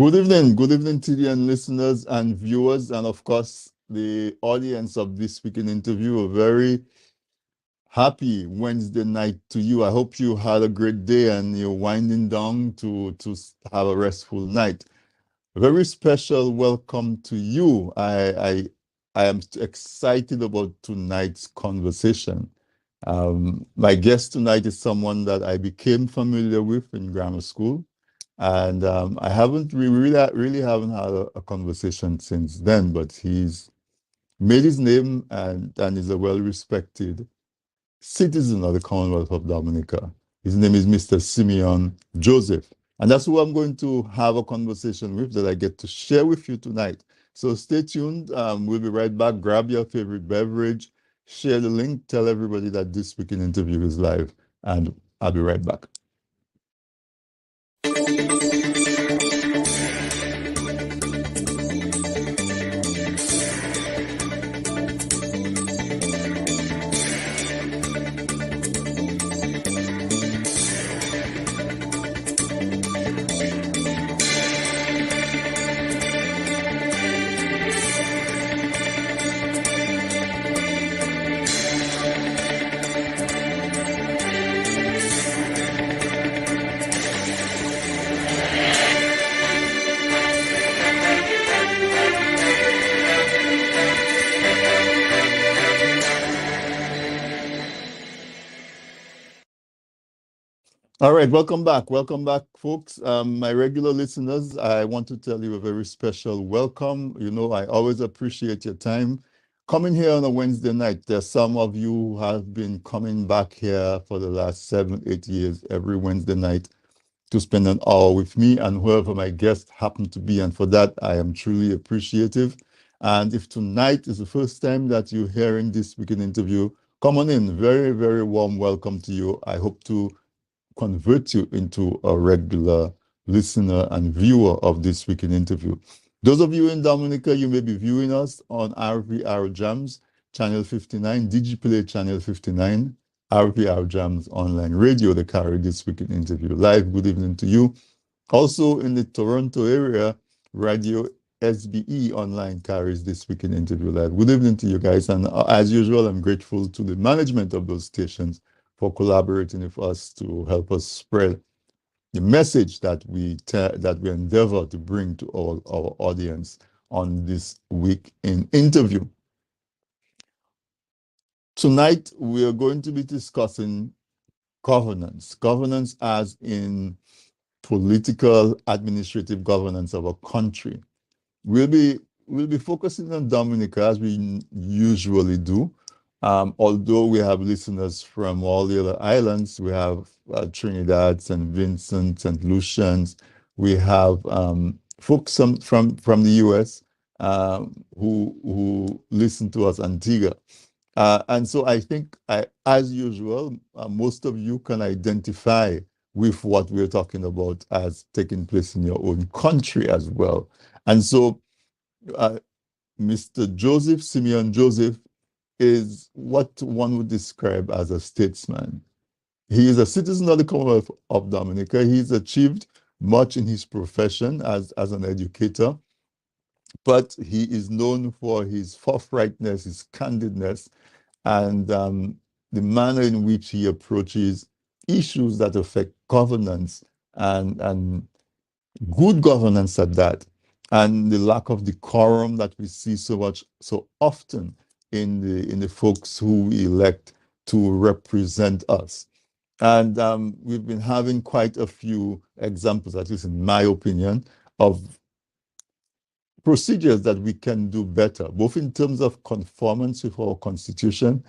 Good evening, TDN listeners and viewers, and of course, the audience of this speaking interview. A very happy Wednesday night to you. I hope you had a great day and you're winding down to have a restful night. A very special welcome to you. I am excited about tonight's conversation. My guest tonight is someone that I became familiar with in grammar school. And I haven't really haven't had a conversation since then, but he's made his name and is a well-respected citizen of the Commonwealth of Dominica. His name is Mr. Simeon Joseph. And that's who I'm going to have a conversation with that I get to share with you tonight. So stay tuned. We'll be right back. Grab your favorite beverage, share the link, tell everybody that this speaking interview is live, and I'll be right back. All right, welcome back. Welcome back, folks. My regular listeners, I want to tell you a very special welcome. You know, I always appreciate your time coming here on a Wednesday night. There's some of you who have been coming back here for the last 7, 8 years every Wednesday night to spend an hour with me and whoever my guest happened to be. And for that, I am truly appreciative. And if tonight is the first time that you're hearing this weekend interview, come on in. Very, very warm welcome to you. I hope to convert you into a regular listener and viewer of this weekend interview. Those of you in Dominica, you may be viewing us on RVR Jams, Channel 59, DigiPlay Channel 59, RVR Jams Online Radio, the carry this weekend interview live. Good evening to you. Also in the Toronto area, Radio SBE Online carries this weekend interview live. Good evening to you guys. And as usual, I'm grateful to the management of those stations for collaborating with us to help us spread the message that we endeavor to bring to all our audience on this week in interview. Tonight, we are going to be discussing governance. Governance as in political, administrative governance of a country. We'll be focusing on Dominica as we usually do. Although we have listeners from all the other islands, we have Trinidad, St. Vincent, St. Lucians. We have folks from the US who listen to us, Antigua. And so I think, as usual, most of you can identify with what we're talking about as taking place in your own country as well. And so Mr. Joseph, Simeon Joseph, is what one would describe as a statesman. He is a citizen of the Commonwealth of Dominica. He's achieved much in his profession as an educator, but he is known for his forthrightness, his candidness, and the manner in which he approaches issues that affect governance and good governance at that, and the lack of decorum that we see so often in the folks who we elect to represent us. And we've been having quite a few examples, at least in my opinion, of procedures that we can do better, both in terms of conformance with our constitution,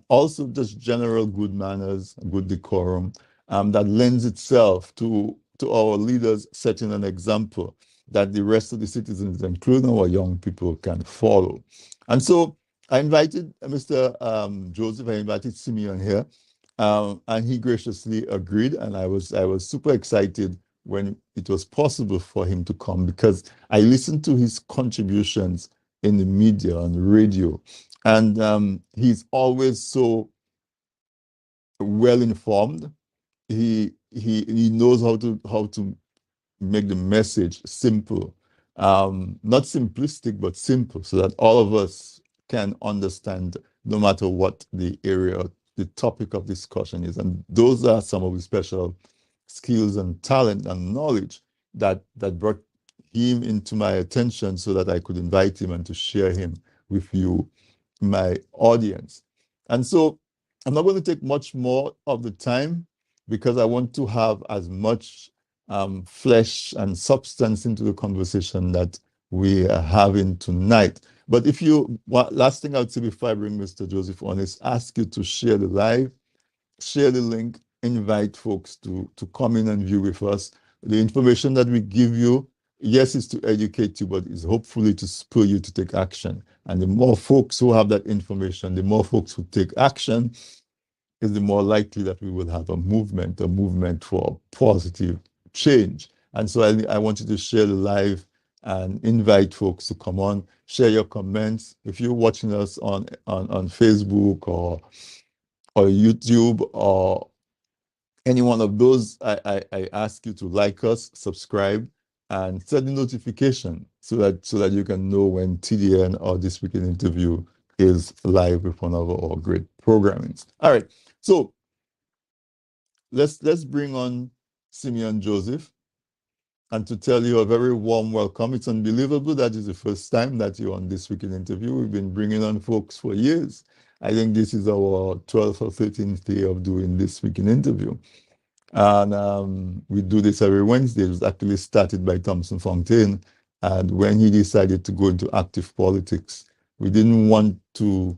also just general good manners, good decorum, that lends itself to our leaders setting an example that the rest of the citizens, including our young people, can follow. And so I invited Mr. Joseph, I invited Simeon here, and he graciously agreed, and I was super excited when it was possible for him to come, because I listened to his contributions in the media, on the radio, and he's always so well informed. He knows how to make the message simple, not simplistic, but simple, so that all of us can understand, no matter what the area, the topic of discussion is. And those are some of the special skills and talent and knowledge that brought him into my attention, so that I could invite him and to share him with you, my audience. And so I'm not going to take much more of the time, because I want to have as much flesh and substance into the conversation that we are having tonight. But if you, last thing I would say before I bring Mr. Joseph on is ask you to share the live, share the link, invite folks to come in and view with us. The information that we give you, yes, is to educate you, but is hopefully to spur you to take action. And the more folks who have that information, the more folks who take action, is the more likely that we will have a movement for positive change. And so I want you to share the live and invite folks to come on, share your comments. If you're watching us on Facebook or YouTube or any one of those, I ask you to like us, subscribe, and set the notification so that you can know when TDN or This Week in Interview is live with one of our great programmings. All right, so let's bring on Simeon Joseph, and to tell you a very warm welcome. It's unbelievable that it's the first time that you're on This Week in Interview. We've been bringing on folks for years. I think this is our 12th or 13th day of doing This Week in Interview. And we do this every Wednesday. It was actually started by Thompson Fontaine. And when he decided to go into active politics, we didn't want to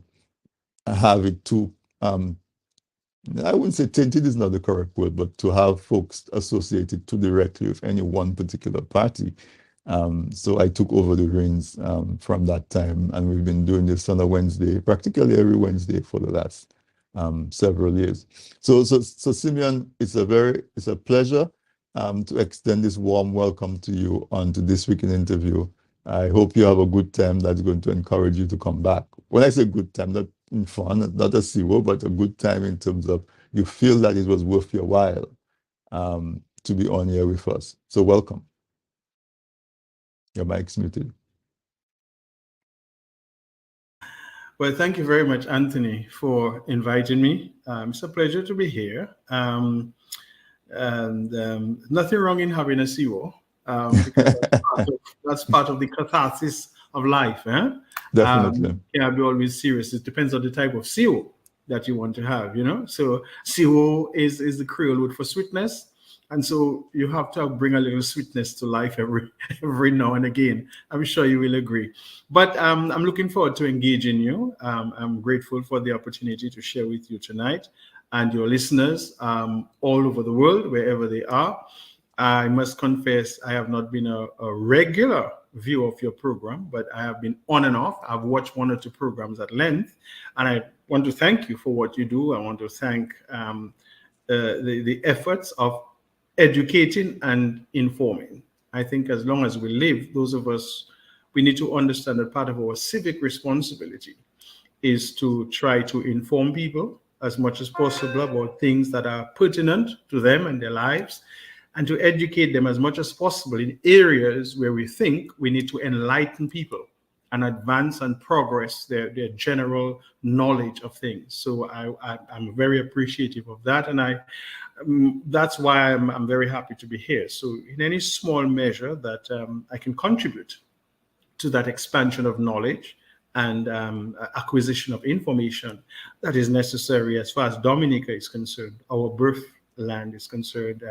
have it too, I wouldn't say tainted is not the correct word, but to have folks associated too directly with any one particular party. So I took over the reins from that time, and we've been doing this on a Wednesday, practically every Wednesday for the last several years. So Simeon, it's a pleasure to extend this warm welcome to you on to This Week in Interview. I hope you have a good time that's going to encourage you to come back. When I say good time, not in fun, not a zero, but a good time in terms of you feel that it was worth your while to be on here with us. So welcome. Your mic's muted. Well, thank you very much, Anthony, for inviting me. It's a pleasure to be here. And nothing wrong in having a CEO, because that's part of the catharsis of life. Definitely. Can't be always serious. It depends on the type of CEO that you want to have, So CEO is the Creole word for sweetness. And so you have to bring a little sweetness to life every now and again. I'm sure you will agree. But I'm looking forward to engaging you. I'm grateful for the opportunity to share with you tonight and your listeners all over the world, wherever they are. I must confess, I have not been a regular viewer of your program, but I have been on and off. I've watched one or two programs at length, and I want to thank you for what you do. I want to thank the efforts of educating and informing. I think as long as we live, those of us, we need to understand that part of our civic responsibility is to try to inform people as much as possible about things that are pertinent to them and their lives, and to educate them as much as possible in areas where we think we need to enlighten people and advance and progress their general knowledge of things. So I'm very appreciative of that, and that's why I'm very happy to be here. So in any small measure that I can contribute to that expansion of knowledge and acquisition of information that is necessary as far as Dominica is concerned, our birth land is concerned,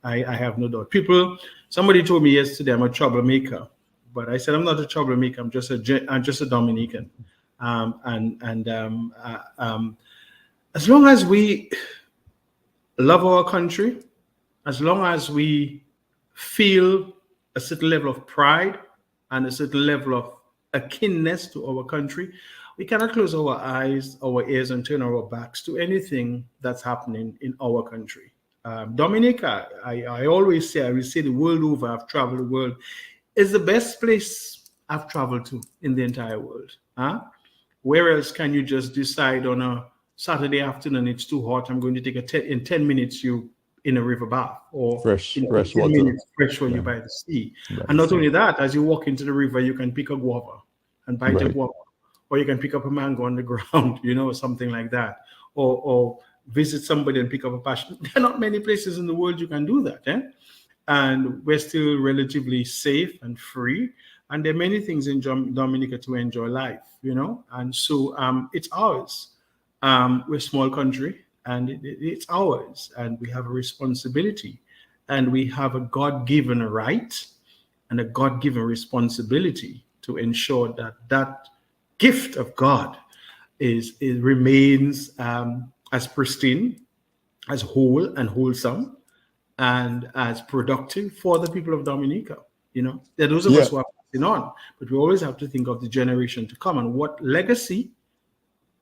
I have no doubt. Somebody told me yesterday I'm a troublemaker, but I said I'm not a troublemaker. I'm just a Dominican, as long as we love our country, as long as we feel a certain level of pride and a certain level of akinness to our country, we cannot close our eyes, our ears, and turn our backs to anything that's happening in our country. Dominica, I always say, I will say the world over, I've traveled the world, is the best place I've traveled to in the entire world. Where else can you just decide on a Saturday afternoon, it's too hot, I'm going to take in 10 minutes, you in a river bath, or fresh 15 water. minutes fresh when Yeah, you're by the sea. by And the not sea. only that, as you walk into the river, you can pick a guava and bite a Right. guava, or you can pick up a mango on the ground, something like that, or visit somebody and pick up a passion. There are not many places in the world you can do that, eh? And we're still relatively safe and free. And there are many things in Dominica to enjoy life, and so it's ours. We're a small country, and it's ours, and we have a responsibility, and we have a God-given right and a God-given responsibility to ensure that that gift of God it remains as pristine, as whole and wholesome, and as productive for the people of Dominica. There are those of us Yeah. who are passing on, but we always have to think of the generation to come and what legacy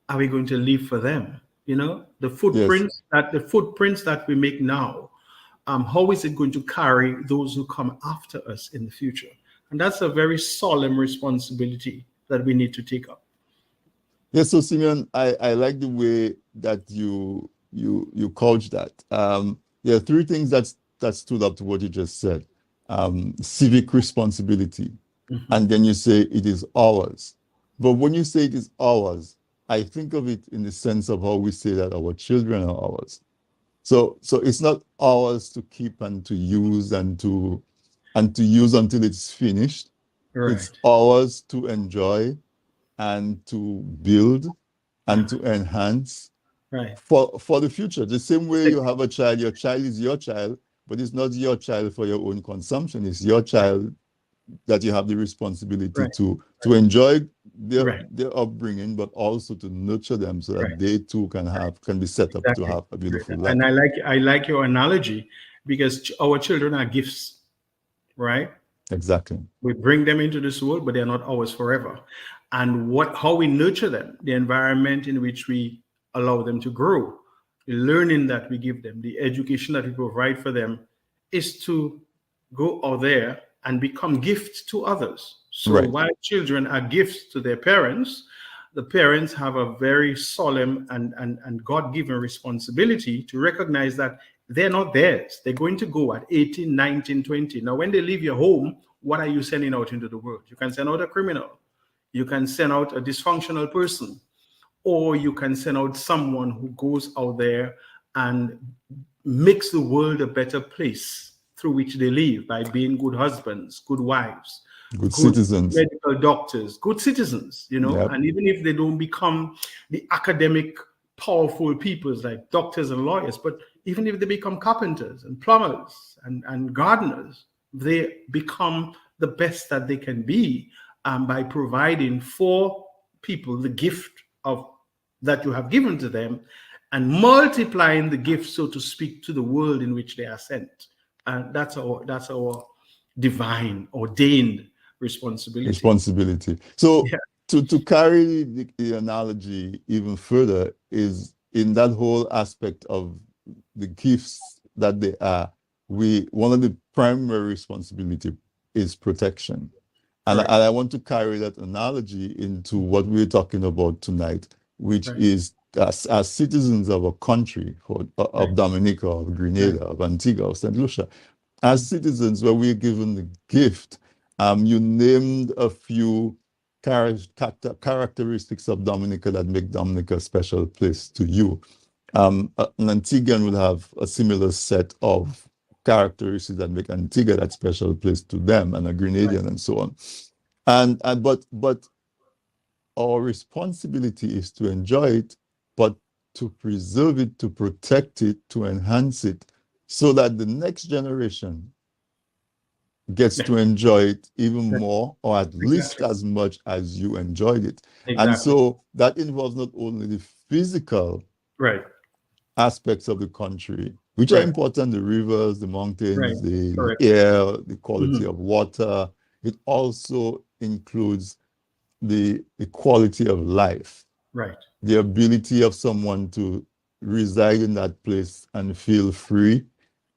are we going to leave for them? The Yes. footprints that we make now. How is it going to carry those who come after us in the future? And that's a very solemn responsibility that we need to take up. Yes. So Simeon, I like the way that you couch that. There are three things that stood up to what you just said. Civic responsibility, Mhm. and then you say it is ours. But when you say it is ours, I think of it in the sense of how we say that our children are ours. So it's not ours to keep and to use and to use until it's finished. It's Right, ours to enjoy and to build and to enhance right. for the future. The same way you have a child, your child is your child, but it's not your child for your own consumption. It's your Right, child that you have the responsibility right, to enjoy their right, their upbringing, but also to nurture them so that right. they too can be set up to Exactly. have a beautiful And life. I like your analogy because our children are gifts, right? Exactly. We bring them into this world, but they're not ours forever. And how we nurture them, the environment in which we allow them to grow, the learning that we give them, the education that we provide for them, is to go out there and become gifts to others. So Right. while children are gifts to their parents, the parents have a very solemn and God-given responsibility to recognize that they're not theirs. They're going to go at 18, 19, 20. Now, when they leave your home, what are you sending out into the world? You can send out a criminal. You can send out a dysfunctional person, or you can send out someone who goes out there and makes the world a better place through which they live by being good husbands, good wives, Good good citizens. medical doctors, good citizens, Yep. and even if they don't become the academic powerful peoples like doctors and lawyers, but even if they become carpenters and plumbers and gardeners, they become the best that they can be by providing for people the gift of that you have given to them and multiplying the gift, so to speak, to the world in which they are sent. And that's our divine ordained responsibility. Responsibility. So Yeah, to carry the analogy even further is in that whole aspect of the gifts that they are, we one of the primary responsibility is protection. And correct. I want to carry that analogy into what we're talking about tonight, which Right, is as citizens of a country right, of Dominica, of right. Grenada, of Antigua, of St. Lucia, as citizens, where we're given the gift, you named a few characteristics of Dominica that make Dominica a special place to you. An Antiguan will have a similar set of characteristics that make Antigua that special place to them, and a Right. Grenadian, and so on. But our responsibility is to enjoy it, but to preserve it, to protect it, to enhance it, so that the next generation gets Yeah, to enjoy it even right. more, or at least Exactly. as much as you enjoyed it. And Exactly. so that involves not only the physical Right. aspects of the country, which are Right. important, the rivers, the Right. mountains, the Correct. air, the quality Mhm. of water. It also includes the quality of life, Right. the ability of someone to reside in that place and feel free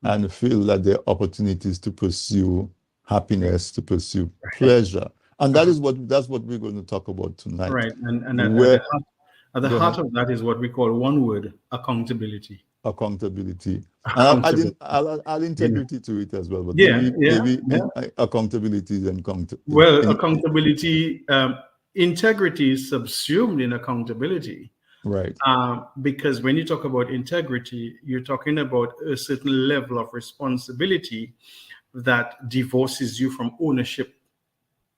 Mhm. and feel that there are opportunities to pursue Right. happiness, to pursue Right. pleasure. And Uh-huh. that's what we're going to talk about tonight. Right. And at Where the go heart ahead. of that is what we call one word: accountability. accountability. And Accountability. I'll add Yeah. integrity to it as well, but Yeah. Yeah. maybe Yeah. accountability is Well, accountability, integrity is subsumed in accountability. right. Because when you talk about integrity, you're talking about a certain level of responsibility that divorces you from ownership,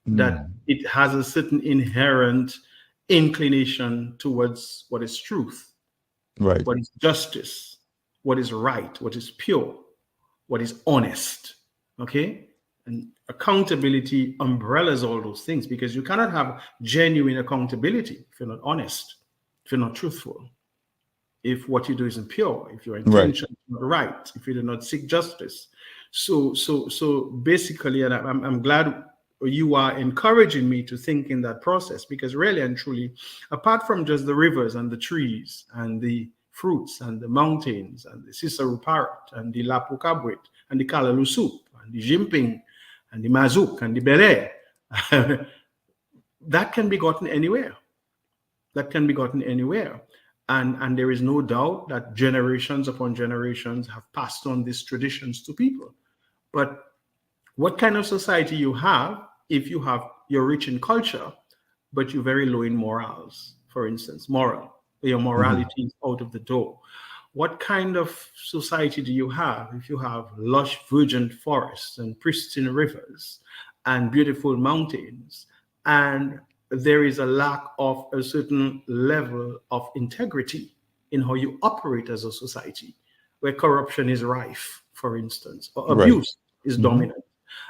that Mm, it has a certain inherent inclination towards what is truth, right. what is justice, what is right, what is pure, what is honest. Okay? And accountability umbrellas all those things, because you cannot have genuine accountability if you're not honest, if you're not truthful, if what you do isn't pure, if your Right. intention is not right, if you do not seek justice. So basically, and I'm glad you are encouraging me to think in that process, because really and truly, apart from just the rivers and the trees and the fruits and the mountains and the Cicero parrot and the Lapu Cabrit and the Kalaloo soup and the Jimping and the Mazouk and the Bele, that can be gotten anywhere. That can be gotten anywhere. And there is no doubt that generations upon generations have passed on these traditions to people. But what kind of society you have if you're rich in culture, but you're very low in morals, for instance, your Mhm. morality is out of the door. What kind of society do you have if you have lush virgin forests and pristine rivers and beautiful mountains, and there is a lack of a certain level of integrity in how you operate as a society, where corruption is rife, for instance, or Right. abuse is Hmm. dominant?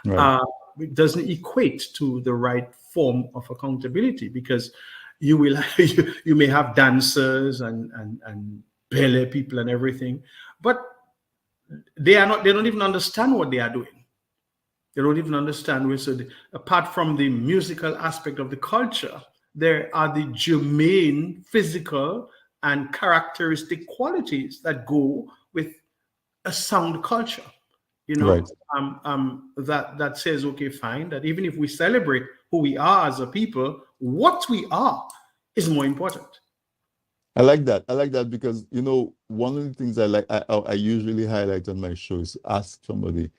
Right. uh, it doesn't equate to the right form of accountability, because you will you may have dancers and ballet people and everything, but they don't even understand what they are doing. They don't even understand apart from the musical aspect of the culture, there are the germane physical and characteristic qualities that go with a sound culture, you Right. know, that says, okay, fine, that even if we celebrate who we are as a people, what we are is more important. I like that. I like that because one of the things I usually highlight on my show is ask somebody,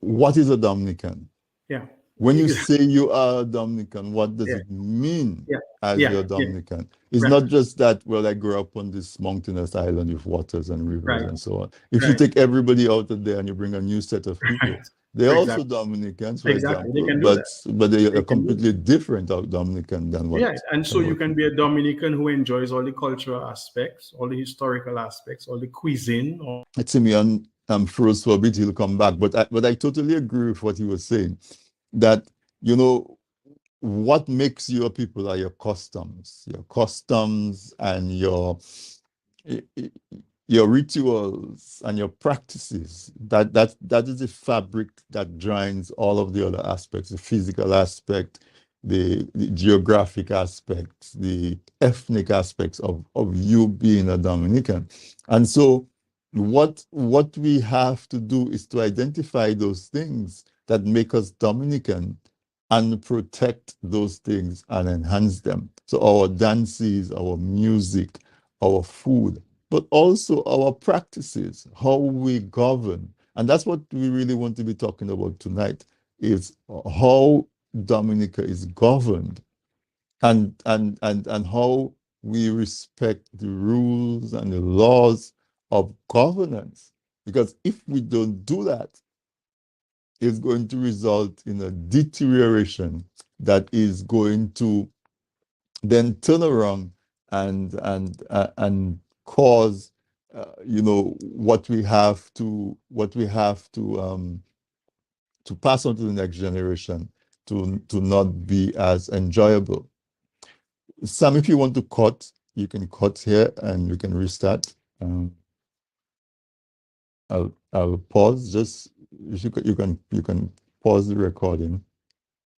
what is a Dominican? Yeah. When you say you are a Dominican, what does Yeah. it mean Yeah. as Yeah. you're Yeah. Dominican? It's Right. not just that, well, I grew up on this mountainous island with waters and rivers Right. and so on. If you Right. take everybody out of there and you bring a new set of people, Right. they're also Exactly. Dominicans, for Exactly. They example, can do that. but they They are can do that. completely different out Dominican Yeah. And so than you what can be a Dominican who enjoys all the cultural aspects, all the historical aspects, all the cuisine. Simeon froze for a bit, he'll come back. But I totally agree with what he was saying, that you know what makes you a people are your customs and your rituals and your practices. That is the fabric that joins all of the other aspects, the physical aspect, the geographic aspects, the ethnic aspects of you being a Dominican. And so what we have to do is to identify those things that make us Dominican and protect those things and enhance them. So our dances, our music, our food, but also our practices, how we govern. And that's what we really want to be talking about tonight, is how Dominica is governed, and how we respect the rules and the laws of governance. Because if we don't do that, it's going to result in a deterioration that is going to then turn around and cause what we have to pass on to the next generation to not be as enjoyable. Sam, if you want to cut, you can cut here and we can restart. I'll pause. Just you can pause the recording,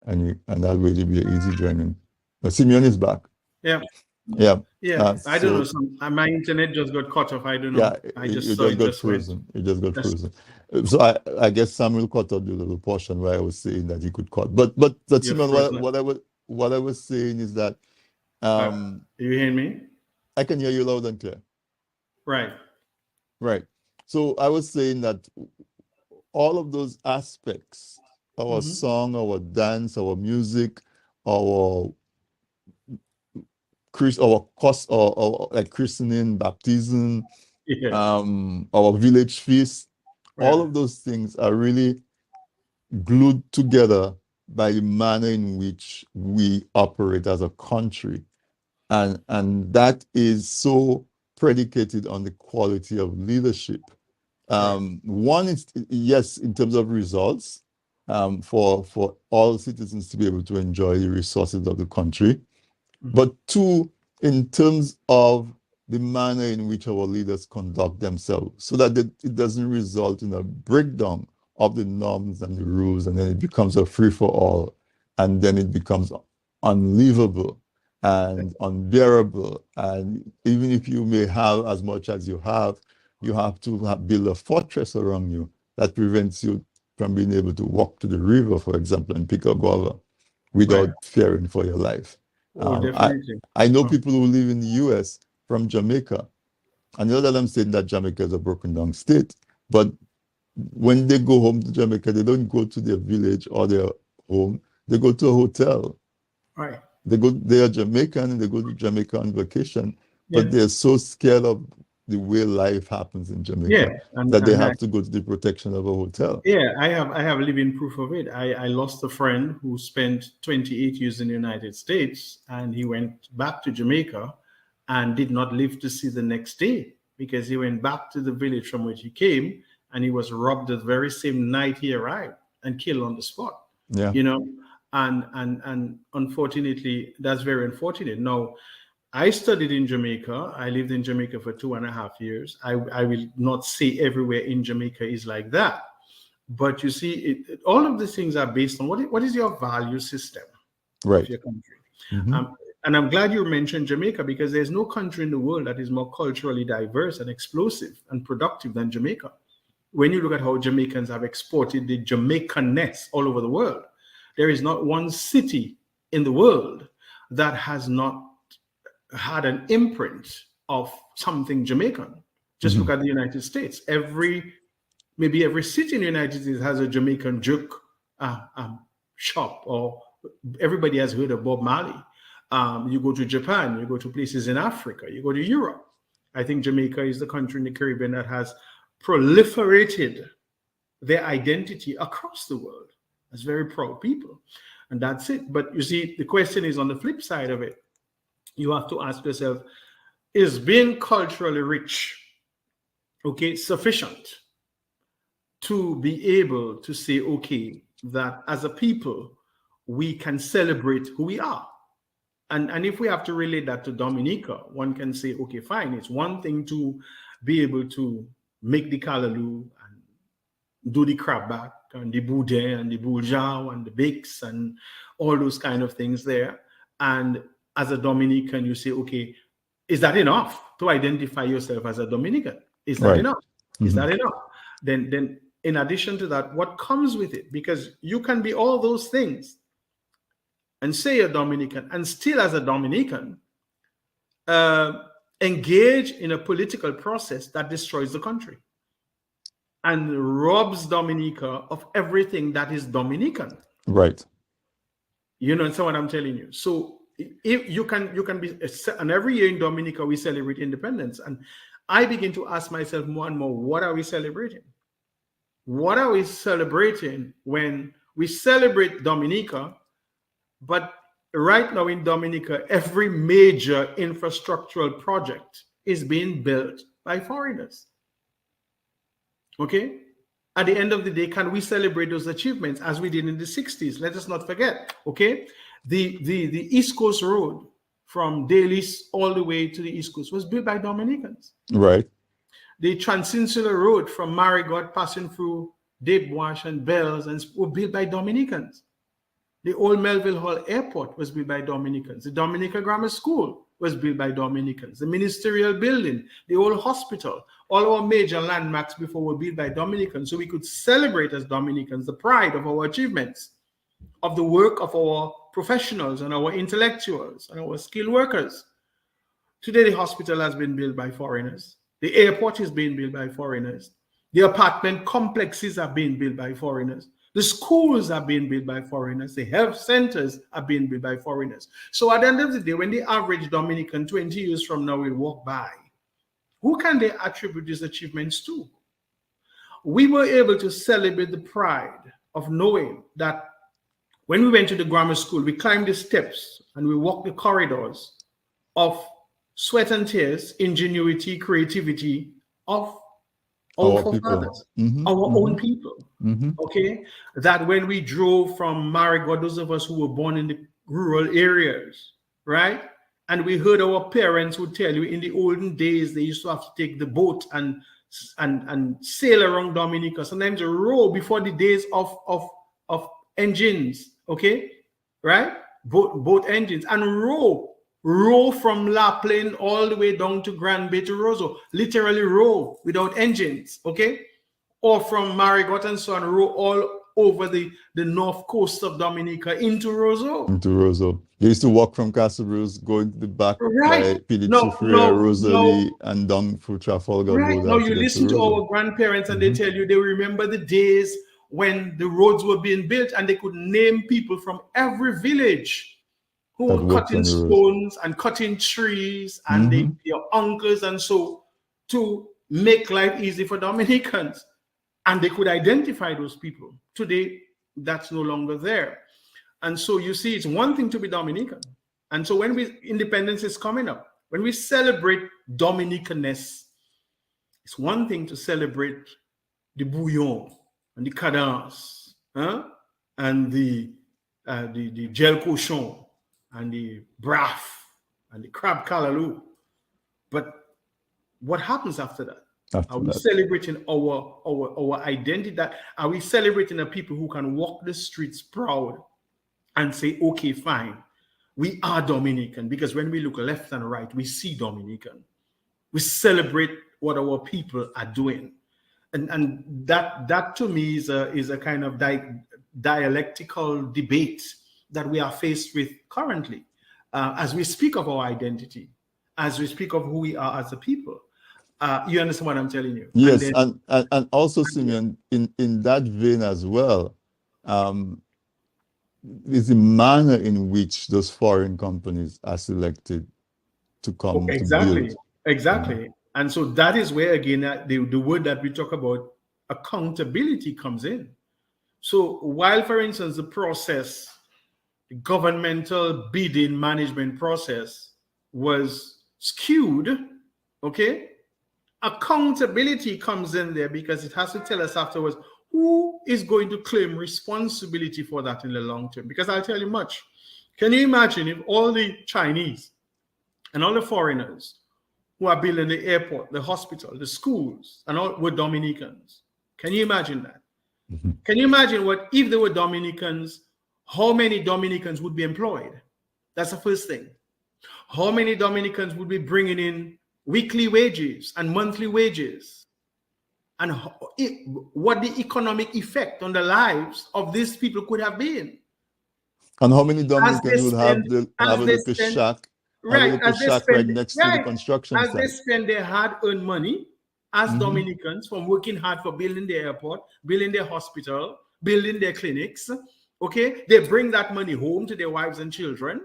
and that way it'll be an easy joining. But Simeon is back. Yeah. Yeah. Yeah. I don't know. So My internet just got cut off. I don't yeah, know. I you just saw just it got just went. frozen. You just got That's frozen. So I guess Samuel cut out the little portion where I was saying that he could cut. But you're Simon, frozen. what I was saying is that Uh, um you hear me? I can hear you loud and clear. Right. Right. So I was saying that all of those aspects, our Hmm. song, our dance, our music, our our cost, or like christening, baptism, Yeah. our village feast, all Yeah. of those things are really glued together by the manner in which we operate as a country. And that is so predicated on the quality of leadership. Right. One is, yes, in terms of results, for all citizens to be able to enjoy the resources of the country, Hmm. but two, in terms of the manner in which our leaders conduct themselves, so that it doesn't result in a breakdown of the norms and the rules, and then it becomes a free for all, and then it becomes unlivable and unbearable. And even if you may have as much as you have to build a fortress around you that prevents you from being able to walk to the river, for example, and pick a guava Right. without fearing for your life. Oh, I definitely. I know Oh, people who live in the US from Jamaica, and the other them saying that Jamaica is a broken down state. But when they go home to Jamaica, they don't go to their village or their home. They go to a hotel. right. They are Jamaican and they go to Jamaica on vacation, but Yeah. they're so scared of the way life happens in Yeah. Jamaica And that they and I, have to go to the protection of a hotel. yeah, I have living proof of it. I lost a friend who spent 28 years in the United States, and he went back to Jamaica and did not live to see the next day because he went back to the village from which he came, and he was robbed the very same night he arrived and killed on the spot. Yeah, You know, and unfortunately, that's very unfortunate. Now, I studied in Jamaica. I lived in Jamaica for 2.5 years. I will not say everywhere in Jamaica is like that. But you see, all of these things are based on what is your value system of right. your country. Hmm. And I'm glad you mentioned Jamaica because there's no country in the world that is more culturally diverse and explosive and productive than Jamaica. When you look at how Jamaicans have exported the Jamaicanness all over the world, there is not one city in the world that has not had an imprint of something Jamaican. Just look Hmm. at the United States. Maybe every city in the United States has a Jamaican juke shop, or everybody has heard of Bob Marley. You go to Japan, you go to places in Africa, you go to Europe. I think Jamaica is the country in the Caribbean that has proliferated their identity across the world as very proud people. And that's it. But you see, the question is on the flip side of it, you have to ask yourself, is being culturally rich, okay, sufficient to be able to say, okay, that as a people, we can celebrate who we are? And if we have to relate that to Dominica, one can say, okay, fine, it's one thing to be able to make the callaloo and do the crab back and the boudin and the bourgeois and the bakes and all those kind of things there. And as a Dominican, you say, okay, is that enough to identify yourself as a Dominican? Is that Right. enough? Is Hmm. that enough? Then in addition to that, what comes with it? Because you can be all those things and say you're Dominican and still as a Dominican uh, engage in a political process that destroys the country and robs Dominica of everything that is Dominican. Right. You know, so what I'm telling you. So if you can be, and every year in Dominica we celebrate independence, and I begin to ask myself more and more, what are we celebrating? What are we celebrating when we celebrate Dominica, but right now in Dominica, every major infrastructural project is being built by foreigners. Okay? At the end of the day, can we celebrate those achievements as we did in the 60s? Let us not forget, okay? The East Coast Road from Dalis all the way to the East Coast was built by Dominicans. Right. The Transinsular Road from Marigot passing through Debwash and Bells and were built by Dominicans. The old Melville Hall Airport was built by Dominicans. The Dominica Grammar School was built by Dominicans. The Ministerial Building, the old hospital, all our major landmarks before were built by Dominicans. So we could celebrate as Dominicans the pride of our achievements, of the work of our professionals and our intellectuals and our skilled workers. Today, the hospital has been built by foreigners. The airport is being built by foreigners. The apartment complexes are being built by foreigners. The schools are being built by foreigners. The health centers are being built by foreigners. So at the end of the day, when the average Dominican 20 years from now will walk by, who can they attribute these achievements to? We were able to celebrate the pride of knowing that when we went to the grammar school, we climbed the steps and we walked the corridors of sweat and tears, ingenuity, creativity of our forefathers, our own people. Okay, that when we drove from Marigot, those of us who were born in the rural areas, right? And we heard our parents would tell you in the olden days they used to have to take the boat and sail around Dominica, sometimes a row before the days of engines, okay, right? Boat engines, and row from La Plaine all the way down to Grand Bay to Roseau, literally row without engines, okay? Or from Marigot and so on, row all over the north coast of Dominica into Roseau. They used to walk from Castle Bruce, going to the back by Pilichifrere, Rosalie, and down through Trafalgar. Right. Now you listen to our grandparents and they tell you they remember the days when the roads were being built and they could name people from every village who were cutting stones and cutting trees and their uncles and so to make life easy for Dominicans. And they could identify those people. Today, that's no longer there. And so you see, it's one thing to be Dominican. And so when independence is coming up, when we celebrate Dominicanness, it's one thing to celebrate the bouillon and the cadence, and the gel cochon and the braff and the crab calaloo. But what happens after that? Are we celebrating our identity? Are we celebrating a people who can walk the streets proud and say, okay, fine, we are Dominican? Because when we look left and right, we see Dominican. We celebrate what our people are doing. And that to me is a kind of dialectical debate that we are faced with currently as we speak of our identity, as we speak of who we are as a people. You understand what I'm telling you? Yes, and also, Simeon, in that vein as well, is the manner in which those foreign companies are selected to come to build. Exactly. And so that is where, again, the word that we talk about, accountability, comes in. So while, for instance, the governmental bidding management process was skewed, okay, accountability comes in there because it has to tell us afterwards who is going to claim responsibility for that in the long term. Because I'll tell you much. Can you imagine if all the Chinese and all the foreigners who are building the airport, the hospital, the schools, and all were Dominicans? Can you imagine that? Can you imagine what if they were Dominicans, how many Dominicans would be employed? That's the first thing. How many Dominicans would be bringing in weekly wages and monthly wages, and what the economic effect on the lives of these people could have been. And how many Dominicans would have a little shack right next to the construction site? As they spend their hard-earned money as Dominicans from working hard for building the airport, building their hospital, building their clinics, okay? They bring that money home to their wives and children.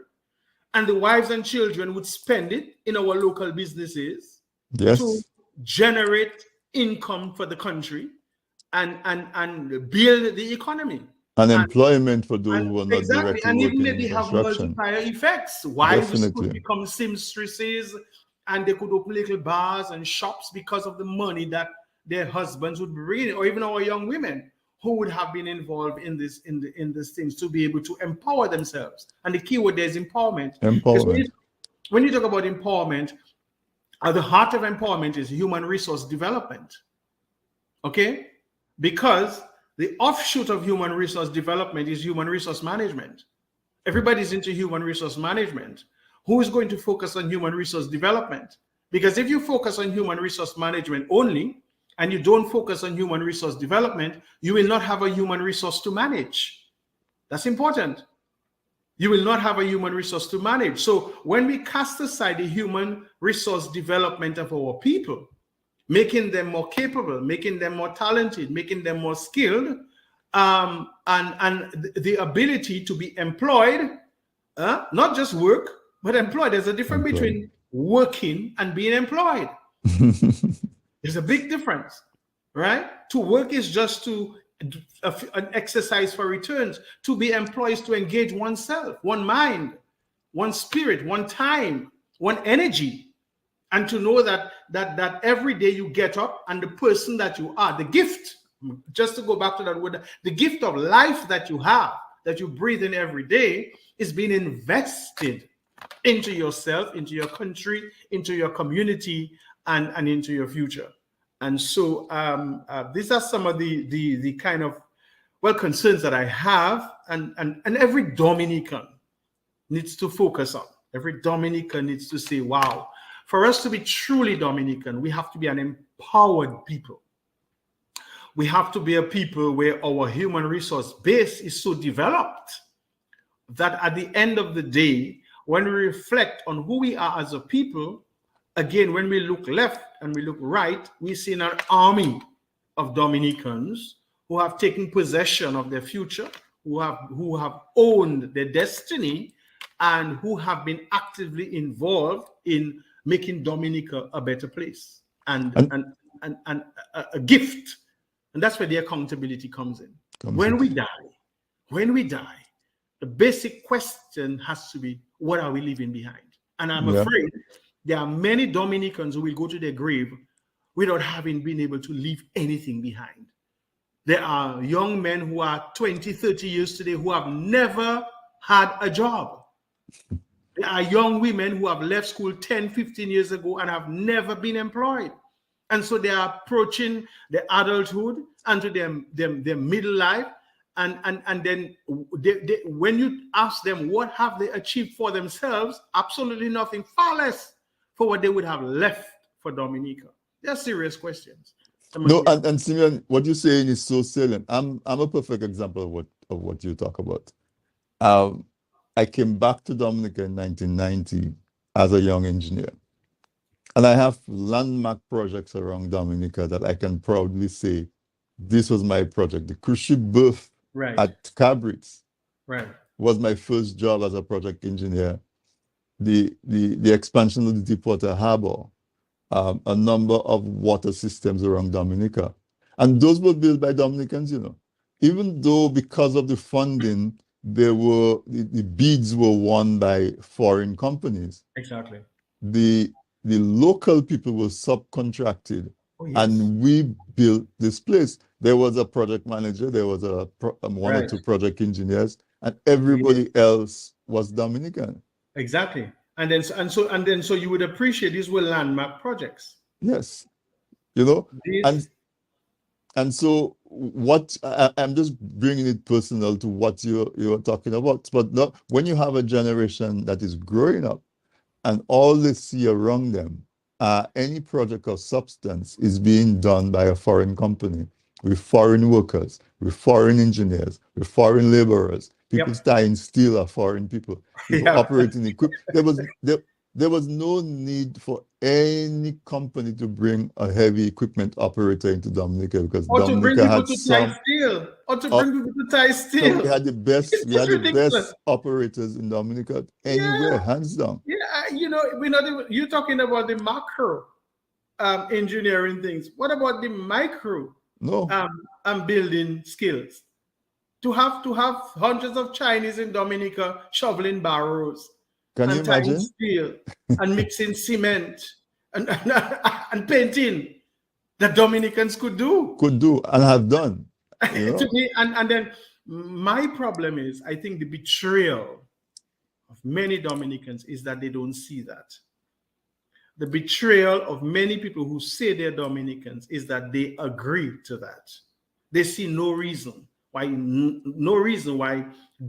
And the wives and children would spend it in our local businesses to generate income for the country and build the economy. And employment for those who are not directly and working maybe in have multiplier effects. Wives could become seamstresses and they could open little bars and shops because of the money that their husbands would bring, or even our young women who would have been involved in these things to be able to empower themselves. And the key word there is empowerment. When you talk about empowerment, at the heart of empowerment is human resource development. Okay? Because the offshoot of human resource development is human resource management. Everybody's into human resource management. Who is going to focus on human resource development? Because if you focus on human resource management only, and you don't focus on human resource development, you will not have a human resource to manage. That's important. You will not have a human resource to manage. So when we cast aside the human resource development of our people, making them more capable, making them more talented, making them more skilled, and the ability to be employed, not just work, but employed. There's a difference Employed. between working and being employed. There's a big difference, right? To work is just to an exercise for returns. To be employed is to engage oneself, one mind, one spirit, one time, one energy, and to know that every day you get up and the person that you are, the gift, just to go back to that word, the gift of life that you have, that you breathe in every day, is being invested into yourself, into your country, into your community, and into your future. And so these are some of the kind of concerns that I have, and every Dominican needs to focus on. Every Dominican needs to say, wow, for us to be truly Dominican, we have to be an empowered people. We have to be a people where our human resource base is so developed that at the end of the day, when we reflect on who we are as a people, again, when we look left and we look right, we see an army of Dominicans who have taken possession of their future, who have owned their destiny, and who have been actively involved in making Dominica a better place and a gift. And that's where the accountability comes in. When we die, the basic question has to be, what are we leaving behind? And I'm afraid there are many Dominicans who will go to their grave without having been able to leave anything behind. There are young men who are 20, 30 years today who have never had a job. There are young women who have left school 10, 15 years ago and have never been employed. And so they are approaching their adulthood and to their middle life. And then when you ask them what have they achieved for themselves, absolutely nothing, far less for what they would have left for Dominica. They're serious questions. No, and Simeon, what you're saying is so salient. I'm a perfect example of what you talk about. I came back to Dominica in 1990 as a young engineer. And I have landmark projects around Dominica that I can proudly say, this was my project. The cruise ship berth at Cabritz was my first job as a project engineer. The expansion of the Deepwater Harbor, a number of water systems around Dominica. And those were built by Dominicans, Even though because of the funding, the bids were won by foreign companies. Exactly. The local people were subcontracted, and we built this place. There was a project manager, there was one or two project engineers, and everybody else was Dominican. Exactly. And then so you would appreciate these were landmark projects. Yes. And so what I'm just bringing it personal to what you're talking about. But when you have a generation that is growing up and all they see around them, any project of substance is being done by a foreign company with foreign workers, with foreign engineers, with foreign laborers. People tying steel are foreign people. People operating equipment. There was no need for any company to bring a heavy equipment operator into Dominica because Dominica had some. Or to bring people to tie steel. So we had the best operators in Dominica anywhere, hands down. Yeah, we're not even, you're talking about the macro engineering things. What about the micro building skills? To have hundreds of Chinese in Dominica shoveling barrows. Can you imagine? Steel and mixing cement and painting that Dominicans could do and have done. To me, and then my problem is, I think the betrayal of many Dominicans is that they don't see that. The betrayal of many people who say they're Dominicans is that they agree to that. They see no reason why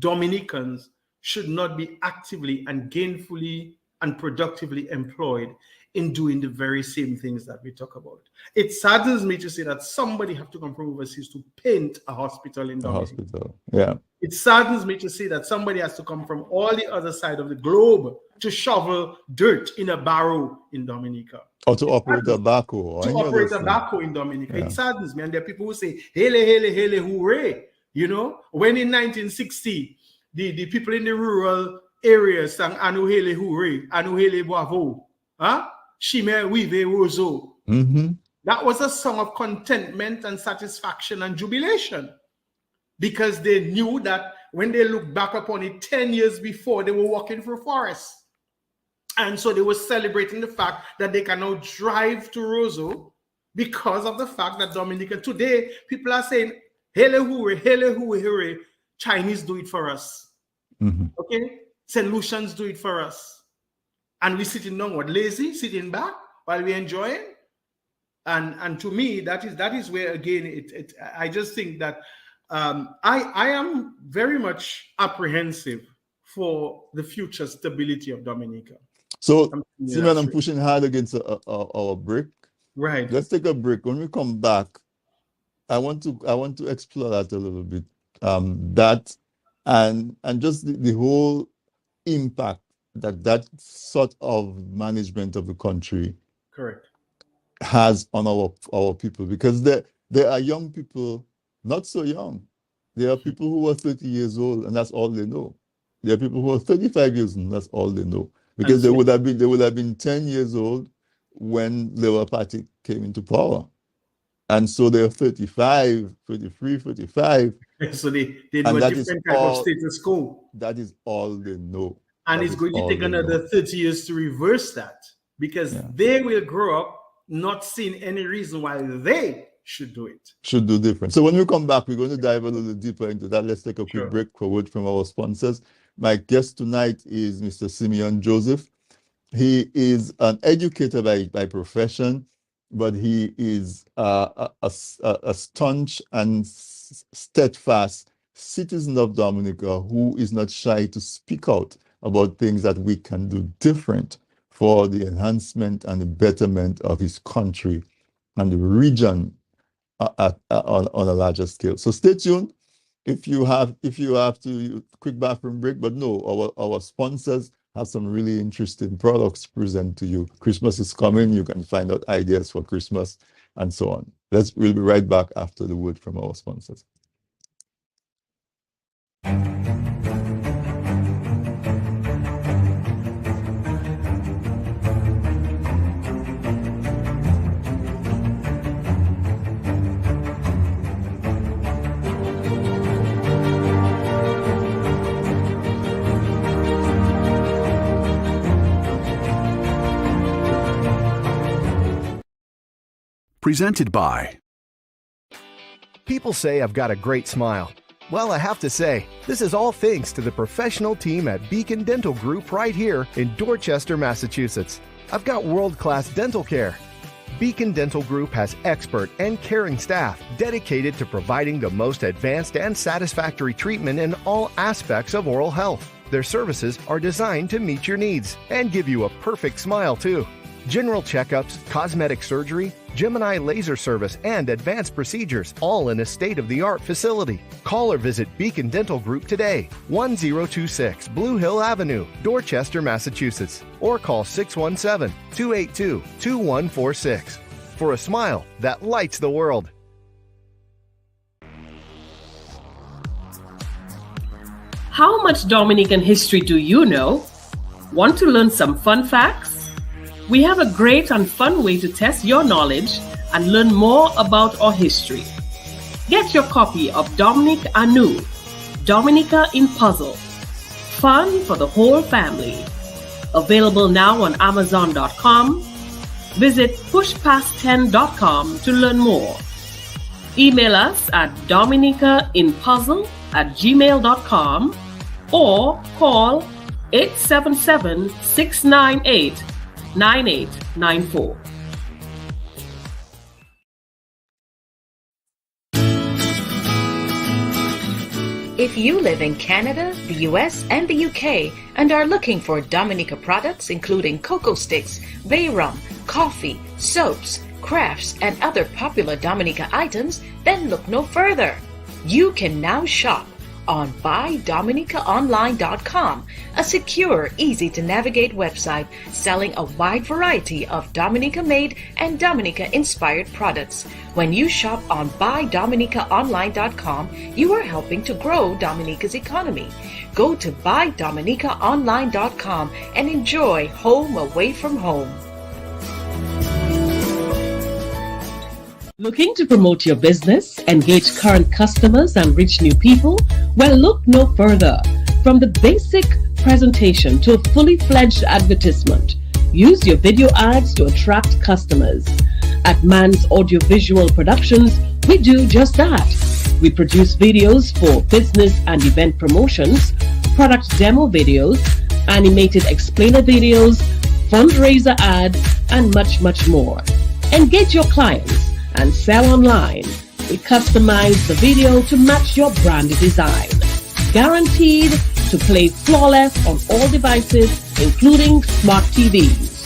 Dominicans should not be actively and gainfully and productively employed in doing the very same things that we talk about. It saddens me to say that somebody have to come from overseas to paint a hospital in Dominica. Hospital, yeah. It saddens me to say that somebody has to come from all the other side of the globe to shovel dirt in a barrow in Dominica. Or to operate a backhoe. To operate a backhoe in Dominica. Yeah. It saddens me. And there are people who say, hele, hele, hele, hooray. You know, when in 1960, the people in the rural areas sang Anu hele, hooray, Anu hele, bravo. Huh? Shime, wive, rozo. That was a song of contentment and satisfaction and jubilation, because they knew that when they looked back upon it 10 years before, they were walking through forests. And so they were celebrating the fact that they can now drive to Roseau because of the fact that Dominica, today, people are saying, hele hooray, Chinese do it for us. Okay? St. Lucians do it for us. And we sitting down, what, lazy, sitting back while we enjoying? And to me, that is where, again, I just think that I am very much apprehensive for the future stability of Dominica. So, Simeon, I'm pushing hard against our break. Right. Let's take a break. When we come back, I want to explore that a little bit. That and just the whole impact that sort of management of the country correct has on our people, because there are young people, not so young. There are people who are 30 years old and that's all they know. There are people who are 35 years old and that's all they know. Because they would have been 10 years old when Labour Party came into power. And so they're 35, 33, 35. So they know a different type of status quo. That is all they know. And it's going to take another 30 years to reverse that, because they will grow up not seeing any reason why they should do it. Should do different. So when we come back, we're going to dive a little deeper into that. Let's take a quick break for word from our sponsors. My guest tonight is Mr. Simeon Joseph. He is an educator by profession, but he is a staunch and steadfast citizen of Dominica who is not shy to speak out about things that we can do different for the enhancement and the betterment of his country and the region on a larger scale. So stay tuned. If you have to, quick bathroom break, but no, our sponsors have some really interesting products to present to you. Christmas is coming. You can find out ideas for Christmas and so on. We'll be right back after the word from our sponsors. Presented by. People say I've got a great smile. Well, I have to say, this is all thanks to the professional team at Beacon Dental Group right here in Dorchester, Massachusetts. I've got world-class dental care. Beacon Dental Group has expert and caring staff dedicated to providing the most advanced and satisfactory treatment in all aspects of oral health. Their services are designed to meet your needs and give you a perfect smile, too. General checkups, cosmetic surgery, Gemini laser service, and advanced procedures, all in a state-of-the-art facility. Call or visit Beacon Dental Group today, 1026 Blue Hill Avenue, Dorchester, Massachusetts, or call 617-282-2146 for a smile that lights the world. How much Dominican history do you know? Want to learn some fun facts? We have a great and fun way to test your knowledge and learn more about our history. Get your copy of Dominic Anu, Dominica in Puzzle. Fun for the whole family. Available now on Amazon.com. Visit pushpast10.com to learn more. Email us at dominicainpuzzle@gmail.com or call 877-698-9894. If you live in Canada, the US, and the UK and are looking for Dominica products including cocoa sticks, bay rum, coffee, soaps, crafts, and other popular Dominica items, then look no further. You can now shop on BuyDominicaOnline.com, a secure, easy-to-navigate website selling a wide variety of Dominica-made and Dominica-inspired products. When you shop on BuyDominicaOnline.com, you are helping to grow Dominica's economy. Go to BuyDominicaOnline.com and enjoy home away from home. Looking to promote your business, engage current customers, and reach new people? Well, look no further. From the basic presentation to a fully fledged advertisement, use your video ads to attract customers. At Man's Audiovisual Productions, we do just that. We produce videos for business and event promotions, product demo videos, animated explainer videos, fundraiser ads, and much, much more. Engage your clients and sell online. We customize the video to match your brand design. Guaranteed to play flawless on all devices, including smart TVs.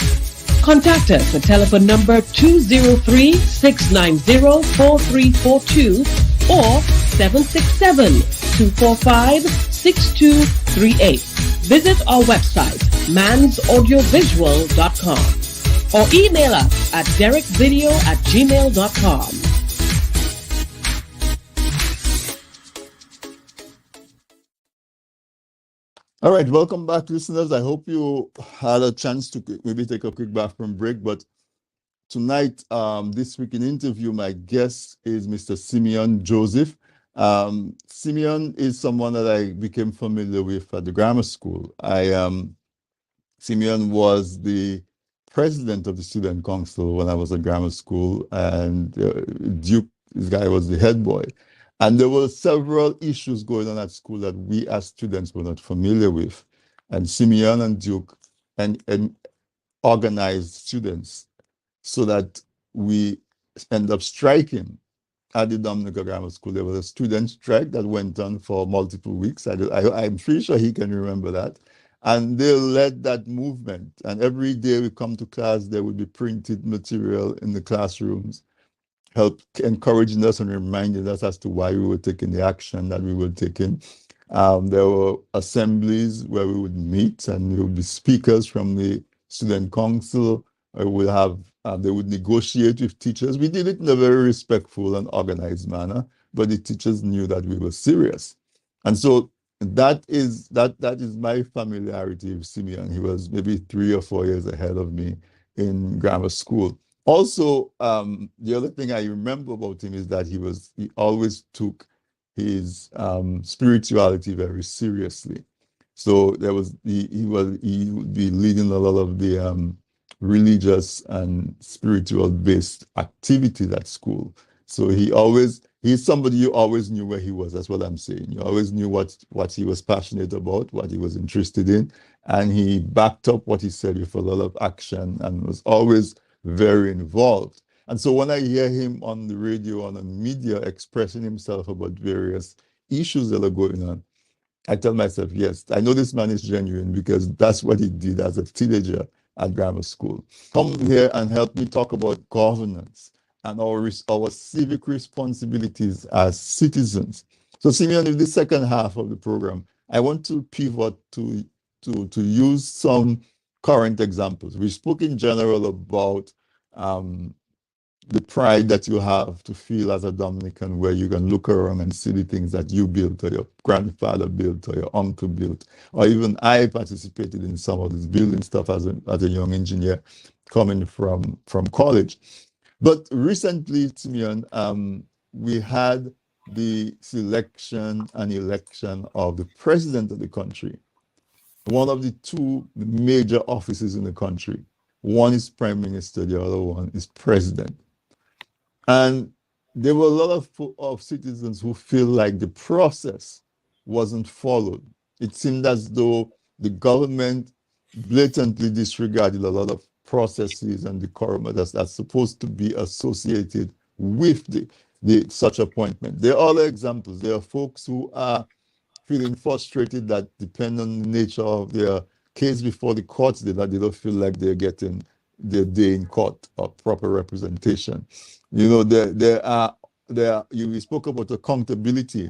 Contact us at telephone number 203-690-4342 or 767-245-6238. Visit our website, mansaudiovisual.com. or email us at derekvideo@gmail.com. All right, welcome back, listeners. I hope you had a chance to maybe take a quick bathroom break. But tonight, this week in interview, my guest is Mr. Simeon Joseph. Simeon is someone that I became familiar with at the grammar school. Simeon was the president of the student council when I was at grammar school, and Duke, this guy was the head boy. And there were several issues going on at school that we as students were not familiar with. And Simeon and Duke and organized students so that we end up striking at the Dominica Grammar School. There was a student strike that went on for multiple weeks. I'm pretty sure he can remember that. And they led that movement. And every day we come to class, there would be printed material in the classrooms, help encouraging us and reminding us as to why we were taking the action that we were taking. There were assemblies where we would meet, and there would be speakers from the student council. They would negotiate with teachers. We did it in a very respectful and organized manner, but the teachers knew that we were serious. And so that is my familiarity with Simeon. He was maybe 3 or 4 years ahead of me in grammar school. Also, the other thing I remember about him is that he always took his spirituality very seriously. So he would be leading a lot of the religious and spiritual based activities at school. So he's somebody you always knew where he was. That's what I'm saying. You always knew what he was passionate about, what he was interested in, and he backed up what he said with a lot of action and was always very involved. And so when I hear him on the radio, on the media, expressing himself about various issues that are going on, I tell myself, yes, I know this man is genuine, because that's what he did as a teenager at grammar school. Come here and help me talk about governance and our civic responsibilities as citizens. So Simeon, in the second half of the program, I want to pivot to use some current examples. We spoke in general about the pride that you have to feel as a Dominican, where you can look around and see the things that you built, or your grandfather built, or your uncle built, or even I participated in some of this building stuff as a young engineer coming from college. But recently, Simeon, we had the selection and election of the president of the country, one of the two major offices in the country. One is prime minister, the other one is president. And there were a lot of citizens who feel like the process wasn't followed. It seemed as though the government blatantly disregarded a lot of processes and decorum that's supposed to be associated with the such appointment. There are other examples. There are folks who are feeling frustrated that depending on the nature of their case before the courts, that they don't feel like they're getting their day in court or proper representation. You know, we spoke about accountability.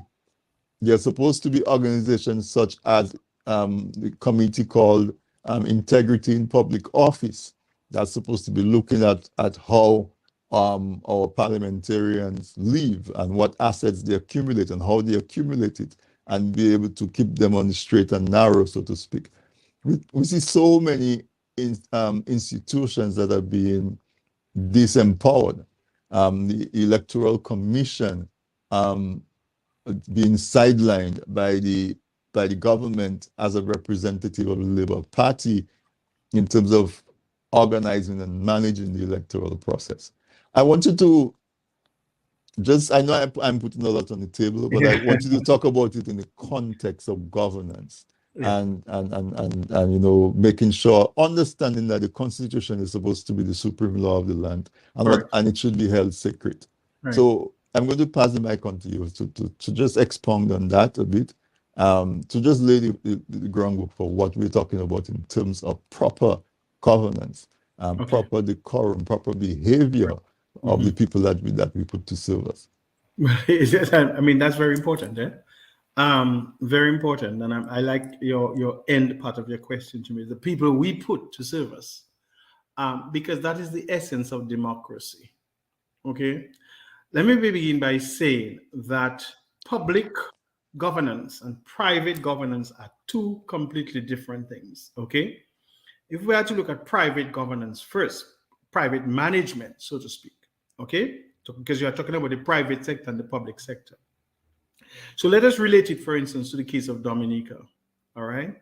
There are supposed to be organizations such as the committee called Integrity in Public Office that's supposed to be looking at how our parliamentarians live and what assets they accumulate and how they accumulate it, and be able to keep them on the straight and narrow, so to speak. We see so many institutions that are being disempowered. The Electoral Commission being sidelined by the government as a representative of the Labour Party in terms of organizing and managing the electoral process. I want you to I know I'm putting a lot on the table, but I want you to talk about it in the context of governance. And you know, making sure, understanding that the Constitution is supposed to be the supreme law of the land, and it should be held sacred. Right. So I'm going to pass the mic on to you to just expound on that a bit, to just lay the groundwork for what we're talking about in terms of proper governance, proper decorum, proper behavior of the people that we put to serve us. I mean, that's very important. Very important, and I like your end part of your question to me. The people we put to serve us, because that is the essence of democracy. Okay, let me begin by saying that public governance and private governance are two completely different things. Okay, if we are to look at private governance first, private management, so to speak. Okay, because you are talking about the private sector and the public sector. So let us relate it, for instance, to the case of Dominica. All right.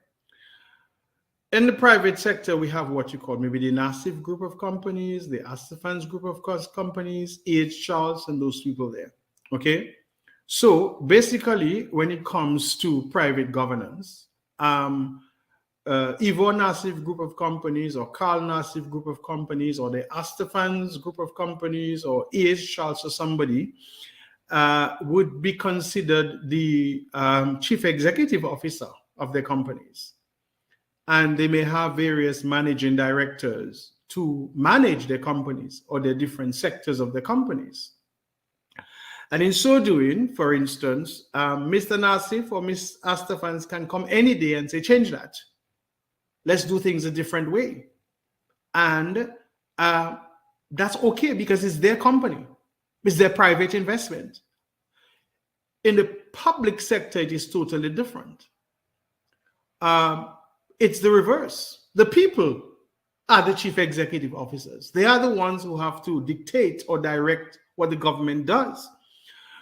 In the private sector, we have what you call maybe the NASIF group of companies, the Astafans group of companies, H. Charles, and those people there. Okay. So basically, when it comes to private governance, Ivo Nassif group of companies, or Carl Nassif group of companies, or the Astafans group of companies, or H. Charles or somebody, would be considered the chief executive officer of their companies. And they may have various managing directors to manage their companies or their different sectors of the companies. And in so doing, for instance, Mr. Nassif or Ms. Astafans can come any day and say, change that. Let's do things a different way. And that's okay, because it's their company. It's their private investment. In the public sector, it is totally different. It's the reverse. The people are the chief executive officers. They are the ones who have to dictate or direct what the government does.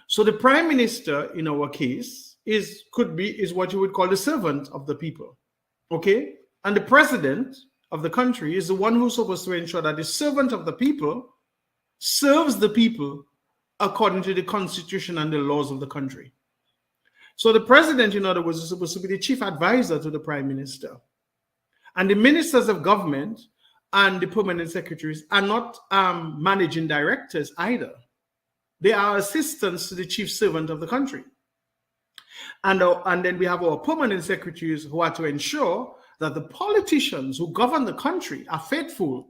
So the prime minister, in our case, is what you would call the servant of the people. Okay? And the president of the country is the one who's supposed to ensure that the servant of the people serves the people according to the constitution and the laws of the country. So the president, in other words, is supposed to be the chief advisor to the prime minister. And the ministers of government and the permanent secretaries are not managing directors either. They are assistants to the chief servant of the country. And then we have our permanent secretaries who are to ensure that the politicians who govern the country are faithful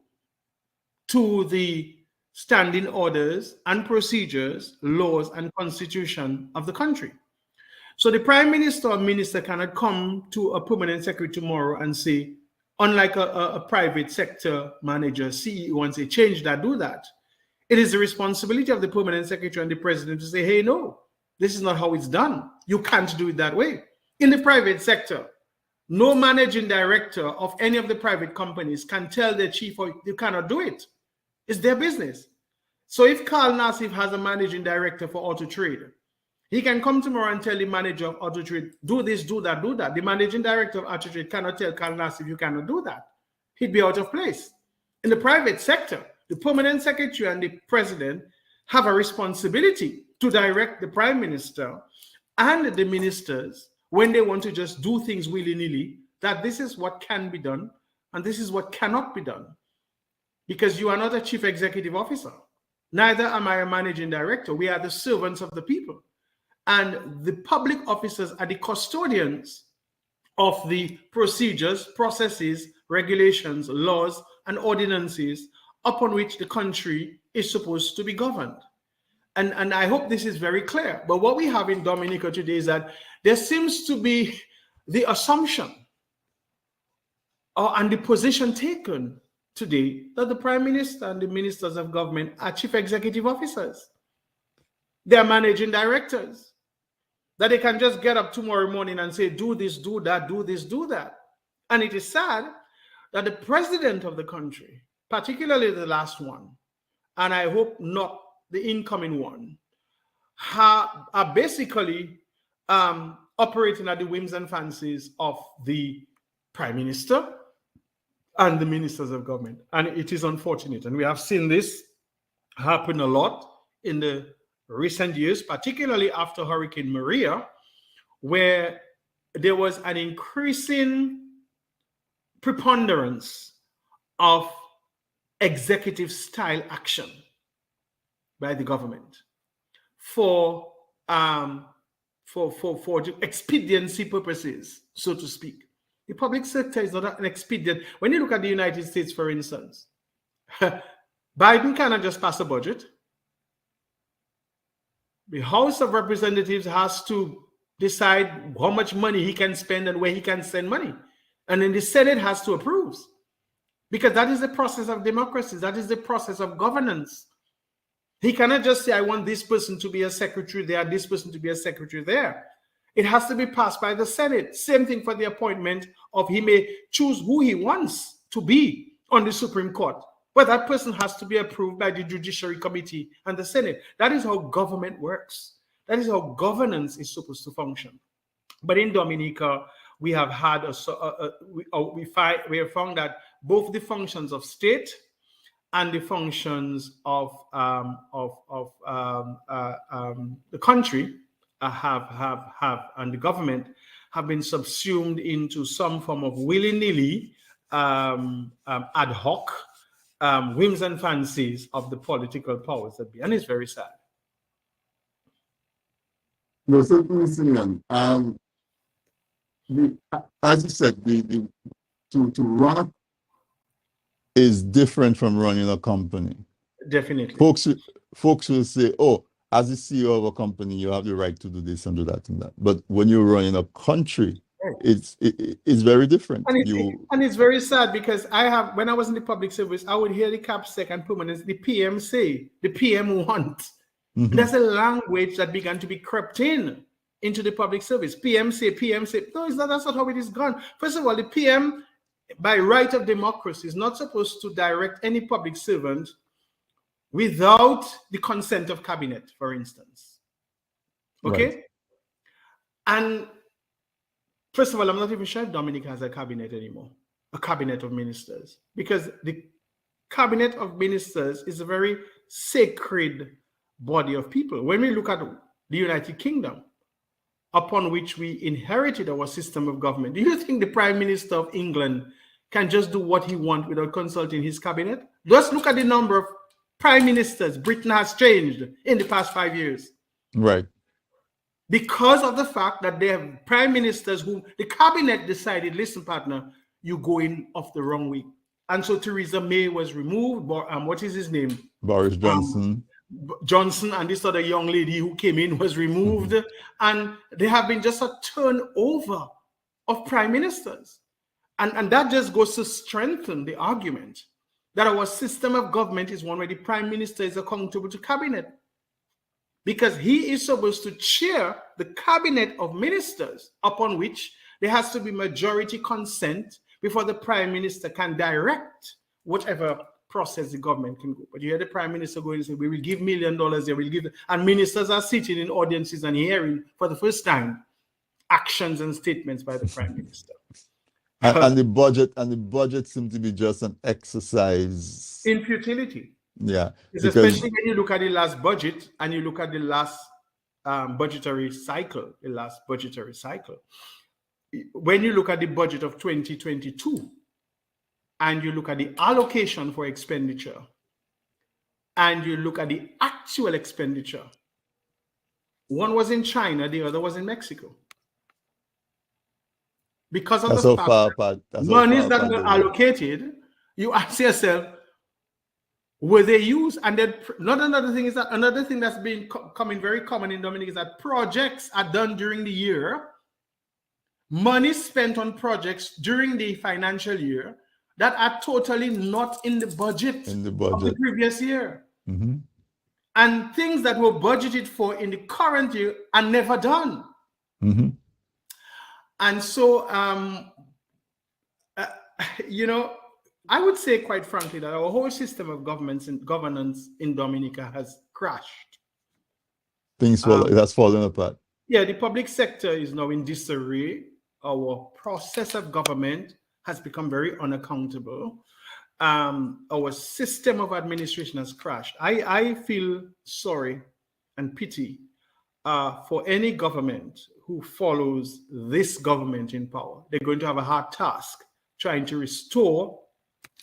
to the standing orders and procedures, laws, and constitution of the country. So the prime minister or minister cannot come to a permanent secretary tomorrow and say, unlike a private sector manager, CEO, and say, change that, do that. It is the responsibility of the permanent secretary and the president to say, hey, no, this is not how it's done. You can't do it that way. In the private sector, no managing director of any of the private companies can tell their chief, or you cannot do it. It's their business. So if Carl Nassif has a managing director for Auto Trade, he can come tomorrow and tell the manager of Auto Trade, do this, do that, do that. The managing director of Auto Trade cannot tell Carl Nassif, you cannot do that. He'd be out of place. In the private sector, the permanent secretary and the president have a responsibility to direct the prime minister and the ministers when they want to just do things willy-nilly, that this is what can be done and this is what cannot be done. Because you are not a chief executive officer. Neither am I a managing director. We are the servants of the people. And the public officers are the custodians of the procedures, processes, regulations, laws, and ordinances upon which the country is supposed to be governed. And I hope this is very clear. But what we have in Dominica today is that there seems to be the assumption and the position taken today that the Prime Minister and the ministers of government are chief executive officers. They're managing directors. That they can just get up tomorrow morning and say, do this, do that, do this, do that. And it is sad that the president of the country, particularly the last one, and I hope not the incoming one, are basically operating at the whims and fancies of the Prime Minister and the ministers of government. And it is unfortunate. And we have seen this happen a lot in the recent years, particularly after Hurricane Maria, where there was an increasing preponderance of executive style action by the government for expediency purposes, so to speak. The public sector is not an expedient. When you look at the United States, for instance, Biden cannot just pass a budget. The House of Representatives has to decide how much money he can spend and where he can send money. And then the Senate has to approve. Because that is the process of democracy. That is the process of governance. He cannot just say, I want this person to be a secretary there, this person to be a secretary there. It has to be passed by the Senate. Same thing for the appointment of, he may choose who he wants to be on the Supreme Court. But that person has to be approved by the Judiciary Committee and the Senate. That is how government works. That is how governance is supposed to function. But in Dominica, we have had we have found that both the functions of state and the functions of the country and the government have been subsumed into some form of willy-nilly ad hoc whims and fancies of the political powers that be, and it's very sad. No, certainly, Simeon. As you said, to run is different from running a company. Definitely. Folks will say, oh, as the CEO of a company, you have the right to do this and do that and that. But when you're running a country, it's very different. And it's very sad because when I was in the public service, I would hear the CAPSEC and permanents, the PM say, the PM want. Mm-hmm. That's a language that began to be crept into the public service. PM say. No, that's not how it is gone. First of all, the PM, by right of democracy, is not supposed to direct any public servant without the consent of cabinet, for instance. Okay? Right. And first of all, I'm not even sure if Dominica has a cabinet anymore, a cabinet of ministers, because the cabinet of ministers is a very sacred body of people. When we look at the United Kingdom, upon which we inherited our system of government, do you think the Prime Minister of England can just do what he wants without consulting his cabinet? Just look at the number of prime ministers Britain has changed in the past 5 years. Right. Because of the fact that they have prime ministers who the cabinet decided, listen, partner, you're going off the wrong way. And so Theresa May was removed. What is his name? Boris Johnson. Johnson and this other young lady who came in was removed. Mm-hmm. And there have been just a turnover of prime ministers. And that just goes to strengthen the argument that our system of government is one where the prime minister is accountable to cabinet. Because he is supposed to chair the cabinet of ministers upon which there has to be majority consent before the prime minister can direct whatever process the government can go. But you hear the prime minister going and say, we will give $1 million, they will give, and ministers are sitting in audiences and hearing for the first time actions and statements by the prime minister. And the budget seems to be just an exercise in futility. Yeah, especially when you look at the last budget and you look at the last budgetary cycle, When you look at the budget of 2022 and you look at the allocation for expenditure and you look at the actual expenditure, One was in China, the other was in Mexico. Because of That's the how fact far that apart. That's how monies far that apart were they were. allocated, you ask yourself, were they used? And then not another thing is that another thing that's been coming very common in Dominic is that projects are done during the year. Money spent on projects during the financial year that are totally not in the budget, In the of budget. the previous year. Mm-hmm. And things that were budgeted for in the current year are never done. Mm-hmm. And so, you know, I would say quite frankly that our whole system of governance in Dominica has crashed. Things that's fallen apart. Yeah, the public sector is now in disarray. Our process of government has become very unaccountable. Our system of administration has crashed. I feel sorry and pity for any government who follows this government in power. They're going to have a hard task trying to restore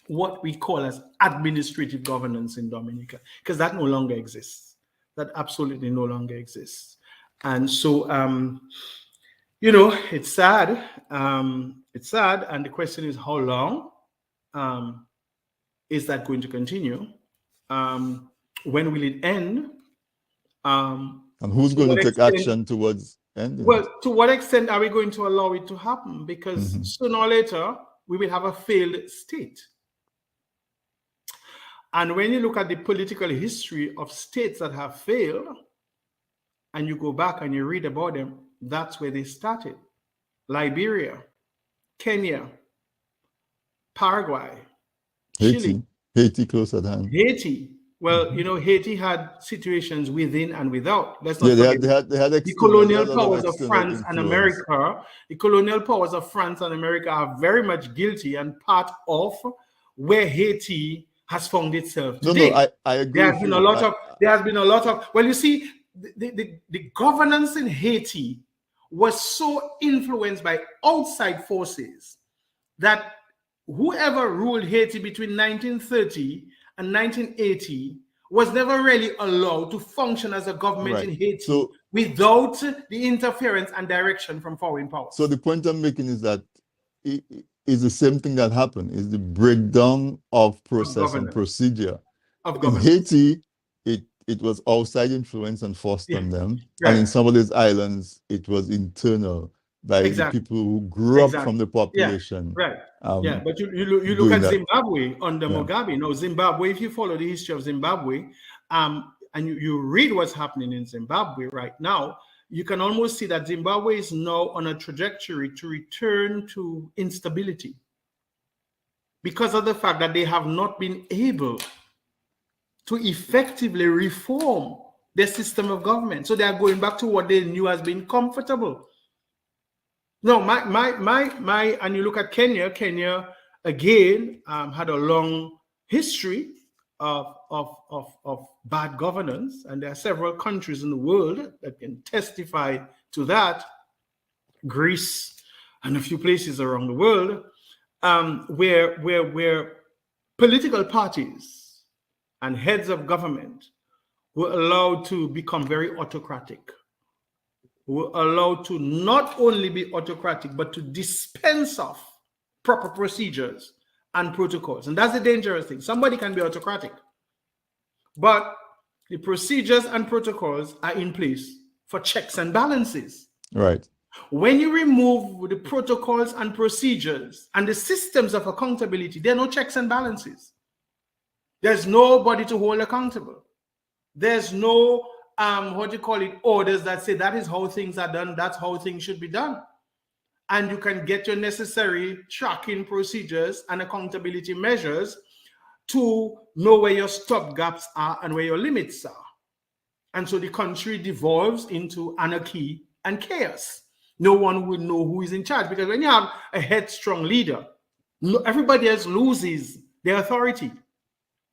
what we call as administrative governance in Dominica, because that no longer exists. That absolutely no longer exists. And so, you know, it's sad. It's sad. And the question is, how long is that going to continue? When will it end? And who's going to take action towards ending? Well, to what extent are we going to allow it to happen? Because sooner or later, we will have a failed state. And when you look at the political history of states that have failed, and you go back and you read about them, that's where they started. Liberia, Kenya, Paraguay, Chile. Haiti close at hand. Haiti. Well, you know, Haiti had situations within and without. Let's not Yeah, forget they had the colonial powers of France and America. The colonial powers of France and America are very much guilty and part of where Haiti has found itself today. No, I agree. There has been a lot of. Well, you see, the governance in Haiti was so influenced by outside forces that whoever ruled Haiti between 1930 and 1980 was never really allowed to function as a government in Haiti without the interference and direction from foreign powers. So the point I'm making is that it is the same thing that happened, is the breakdown of process and procedure. In Haiti, it was outside influence and forced on them. Right. And in some of these islands, it was internal by the people who grew up from the population. Yeah. Right. But you look at Zimbabwe under Mugabe. No, Zimbabwe, if you follow the history of Zimbabwe, and you read what's happening in Zimbabwe right now, you can almost see that Zimbabwe is now on a trajectory to return to instability because of the fact that they have not been able to effectively reform their system of government. So they are going back to what they knew has been comfortable. No, and you look at Kenya. Kenya again had a long history of bad governance, and there are several countries in the world that can testify to that. Greece and a few places around the world, where political parties and heads of government were allowed to become very autocratic. Were allowed to not only be autocratic, but to dispense of proper procedures and protocols. And that's the dangerous thing. Somebody can be autocratic, but the procedures and protocols are in place for checks and balances. Right. When you remove the protocols and procedures and the systems of accountability, there are no checks and balances. There's nobody to hold accountable. There's no orders that say that is how things are done, that's how things should be done. And you can get your necessary tracking procedures and accountability measures to know where your stop gaps are and where your limits are. And so the country devolves into anarchy and chaos. No one will know who is in charge, because when you have a headstrong leader, everybody else loses their authority.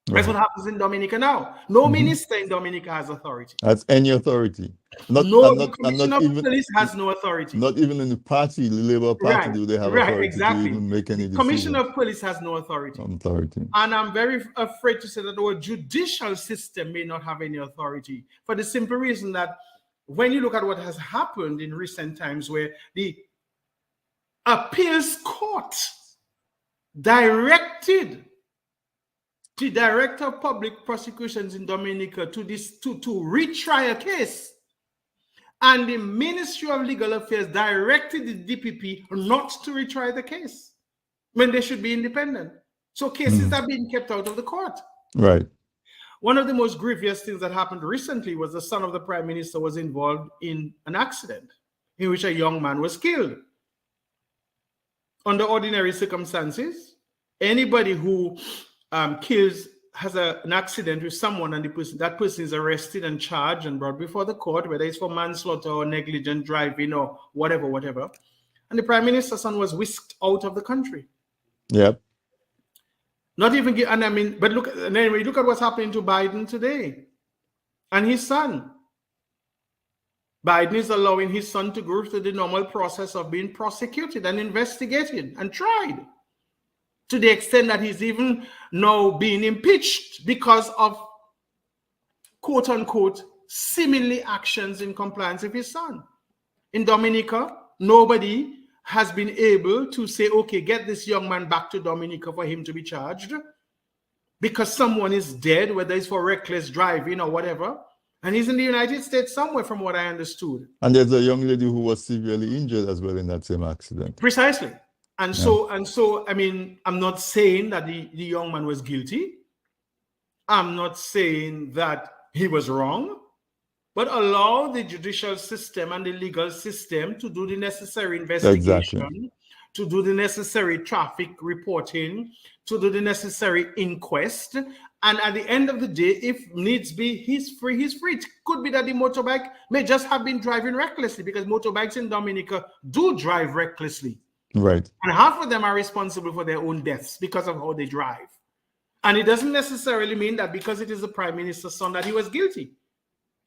That's what happens in Dominica now. No minister in Dominica has authority. Has any authority. The Commissioner of Police has no authority. Not even in the party, the Labour Party, do they have authority to even make any decisions. Commissioner of Police has no authority. And I'm very afraid to say that our judicial system may not have any authority, for the simple reason that when you look at what has happened in recent times, where the appeals court directed the director of public prosecutions in Dominica to retry a case, and the Ministry of Legal Affairs directed the DPP not to retry the case when they should be independent. So cases are being kept out of the court. Right. One of the most grievous things that happened recently was the son of the prime minister was involved in an accident in which a young man was killed. Under ordinary circumstances, anybody who has an accident with someone and that person is arrested and charged and brought before the court, whether it's for manslaughter or negligent driving or whatever. And the prime minister's son was whisked out of the country. Yep. Not even, but look at what's happening to Biden today and his son. Biden is allowing his son to go through the normal process of being prosecuted and investigated and tried, to the extent that he's even now being impeached because of quote unquote seemingly actions in compliance with his son. In Dominica, nobody has been able to say, okay, get this young man back to Dominica for him to be charged because someone is dead, whether it's for reckless driving or whatever. And he's in the United States somewhere, from what I understood. And there's a young lady who was severely injured as well in that same accident. Precisely. And so, I mean, I'm not saying that the young man was guilty. I'm not saying that he was wrong. But allow the judicial system and the legal system to do the necessary investigation, to do the necessary traffic reporting, to do the necessary inquest. And at the end of the day, if needs be, he's free, he's free. It could be that the motorbike may just have been driving recklessly, because motorbikes in Dominica do drive recklessly. Right. And half of them are responsible for their own deaths because of how they drive. And it doesn't necessarily mean that because it is the prime minister's son that he was guilty.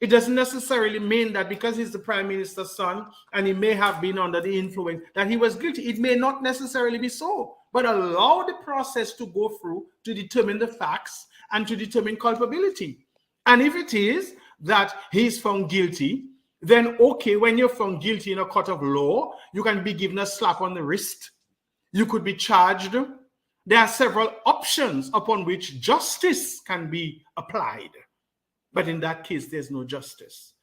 It doesn't necessarily mean that because he's the prime minister's son and he may have been under the influence that he was guilty. It may not necessarily be so, but allow the process to go through to determine the facts and to determine culpability. And if it is that he's found guilty, then okay, when you're found guilty in a court of law, you can be given a slap on the wrist. You could be charged. There are several options upon which justice can be applied. But in that case, there's no justice.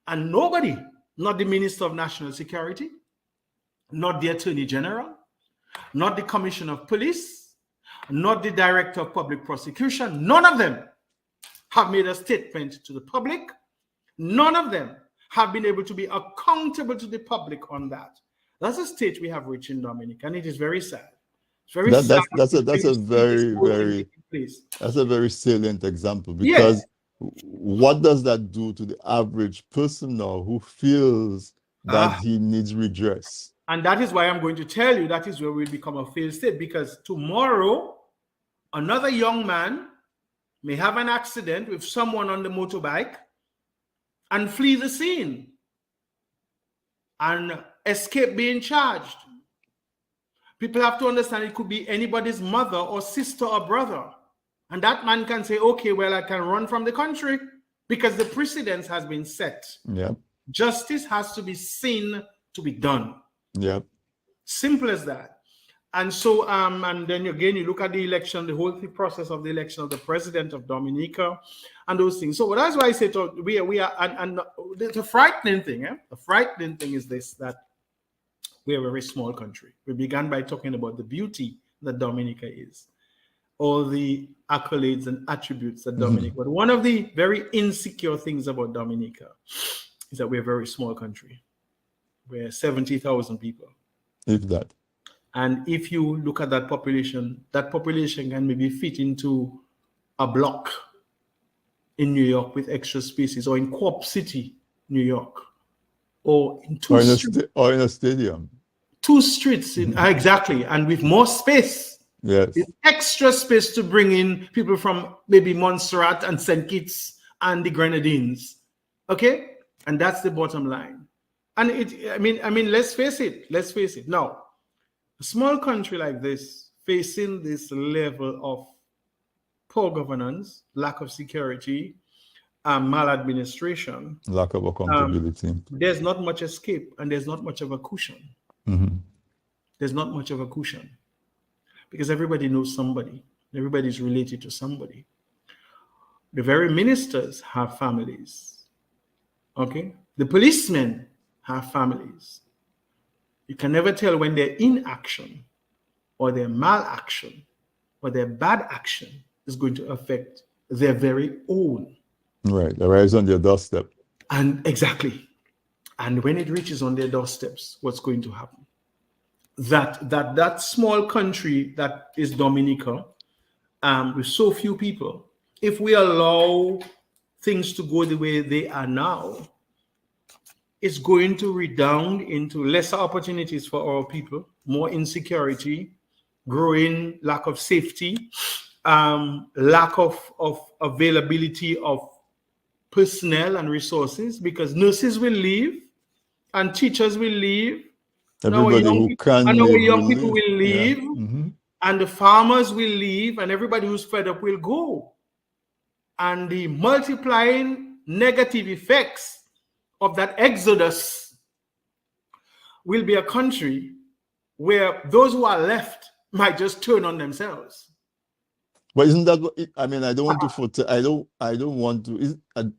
And nobody, not the Minister of National Security, not the Attorney General, not the Commissioner of Police, not the Director of Public Prosecution, none of them have made a statement to the public. None of them have been able to be accountable to the public on that. That's a state we have reached in Dominica, and it is very sad. It's very sad. That's a very salient example, because yes. What does that do to the average person now who feels that he needs redress? And that is why I'm going to tell you that is where we'll become a failed state, because tomorrow another young man may have an accident with someone on the motorbike and flee the scene and escape being charged. People have to understand it could be anybody's mother or sister or brother. And that man can say, okay, well, I can run from the country because the precedence has been set. Yep. Justice has to be seen to be done. Yep. Simple as that. And so, and then again, you look at the election, the whole process of the election of the president of Dominica and those things. So that's why I say we are, and the frightening thing, the frightening thing is this, that we are a very small country. We began by talking about the beauty that Dominica is, all the accolades and attributes that Dominica. But one of the very insecure things about Dominica is that we're a very small country. We're 70,000 people. If that. And if you look at that population can maybe fit into a block in New York with extra spaces, or in Co-op City, New York, or in or in a stadium. 2 streets, exactly, and with more space. Yes. With extra space to bring in people from maybe Montserrat and St. Kitts and the Grenadines. Okay? And that's the bottom line. And I mean, let's face it. Now, a small country like this, facing this level of poor governance, lack of security, maladministration, Lack of accountability. there's not much escape and there's not much of a cushion. There's not much of a cushion because everybody knows somebody. Everybody's related to somebody. The very ministers have families. Okay? The policemen have families. You can never tell when they're in action or their malaction or their bad action is going to affect their very own. Right, arrives on their doorstep. And exactly. And when it reaches on their doorsteps, what's going to happen? That small country that is Dominica, with so few people, if we allow things to go the way they are now, it's going to redound into lesser opportunities for our people, more insecurity, growing lack of safety, lack of availability of personnel and resources, because nurses will leave and teachers will leave. Everybody who can and our live young will people live. will leave, and the farmers will leave, and everybody who's fed up will go. And the multiplying negative effects of that exodus will be a country where those who are left might just turn on themselves. But isn't that what I mean? I don't want to. I don't want to.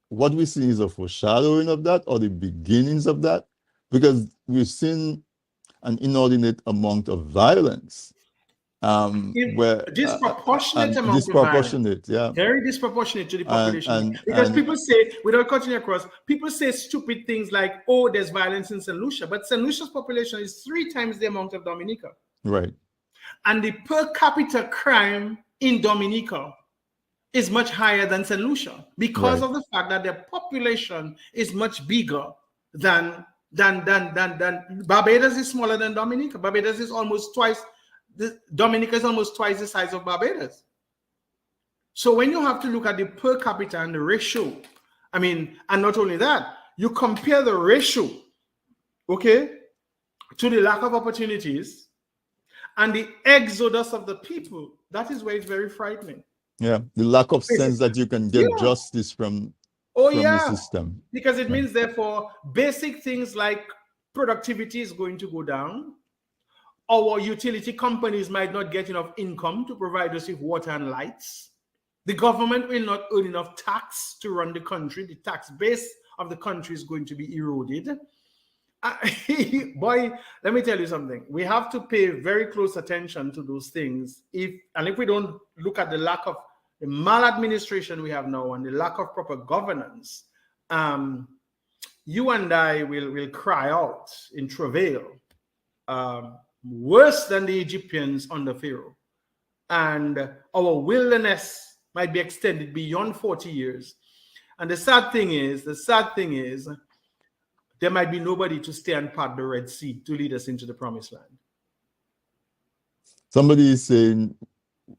What we see is a foreshadowing of that, or the beginnings of that, because we've seen an inordinate amount of violence, where disproportionate amount disproportionate, of violence, very disproportionate to the population. Because people say, without cutting across, people say stupid things like, "Oh, there's violence in St. Lucia," but St. Lucia's population is 3 times the amount of Dominica, right? And the per capita crime in Dominica is much higher than St. Lucia because of the fact that their population is much bigger than Barbados is smaller than Dominica. Barbados is almost twice, Dominica is almost twice the size of Barbados. So when you have to look at the per capita and the ratio, I mean, and not only that, you compare the ratio, okay, to the lack of opportunities and the exodus of the people, that is where it's very frightening. Yeah, the lack of sense that you can get justice from the system. Because it means, therefore, basic things like productivity is going to go down. Our utility companies might not get enough income to provide us with water and lights. The government will not earn enough tax to run the country. The tax base of the country is going to be eroded. Boy, let me tell you something. We have to pay very close attention to those things. If we don't look at the lack of the maladministration we have now and the lack of proper governance, you and I will cry out in travail, worse than the Egyptians under Pharaoh. And our wilderness might be extended beyond 40 years. And the sad thing is, there might be nobody to stay and part the Red Sea to lead us into the promised land. Somebody is saying,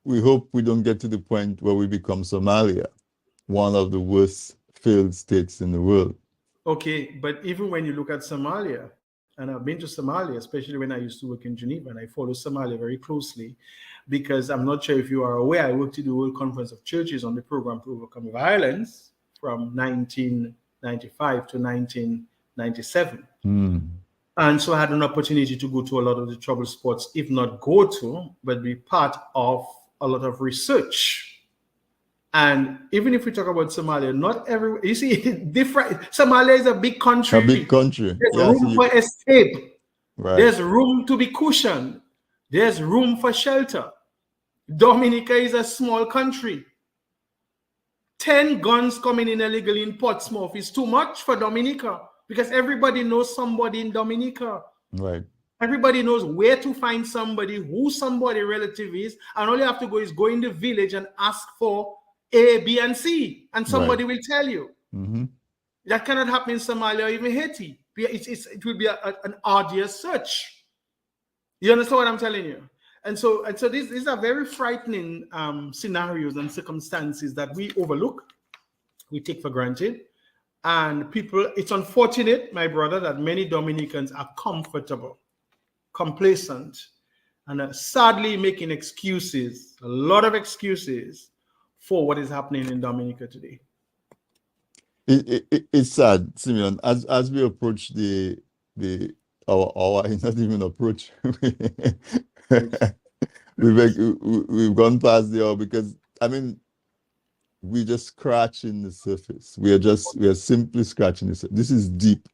we hope we don't get to the point where we become Somalia, one of the worst failed states in the world. Okay, but even when you look at Somalia, and I've been to Somalia, especially when I used to work in Geneva, and I follow Somalia very closely, because I'm not sure if you are aware, I worked at the World Conference of Churches on the program to overcome violence from 1995 to 1997. And so I had an opportunity to go to a lot of the trouble spots, if not go to, but be part of a lot of research. And even if we talk about Somalia, not every, you see, different. Somalia is a big country. A big country. There's room for escape. Right. There's room to be cushioned. There's room for shelter. Dominica is a small country. 10 guns coming in illegally in Portsmouth is too much for Dominica, because everybody knows somebody in Dominica. Right. Everybody knows where to find somebody, who somebody relative is, and all you have to go is go in the village and ask for A, B, and C, and somebody will tell you. That cannot happen in Somalia or even Haiti. It will be an arduous search. You understand what I'm telling you? And so these are very frightening scenarios and circumstances that we overlook, we take for granted. And people, it's unfortunate, my brother, that many Dominicans are comfortable, complacent, and are sadly making excuses, a lot of excuses, for what is happening in Dominica today. It's sad, Simeon. As we approach our hour, not even approach. We've gone past the hour because I mean we're just scratching the surface. We are simply scratching the surface. This is deep,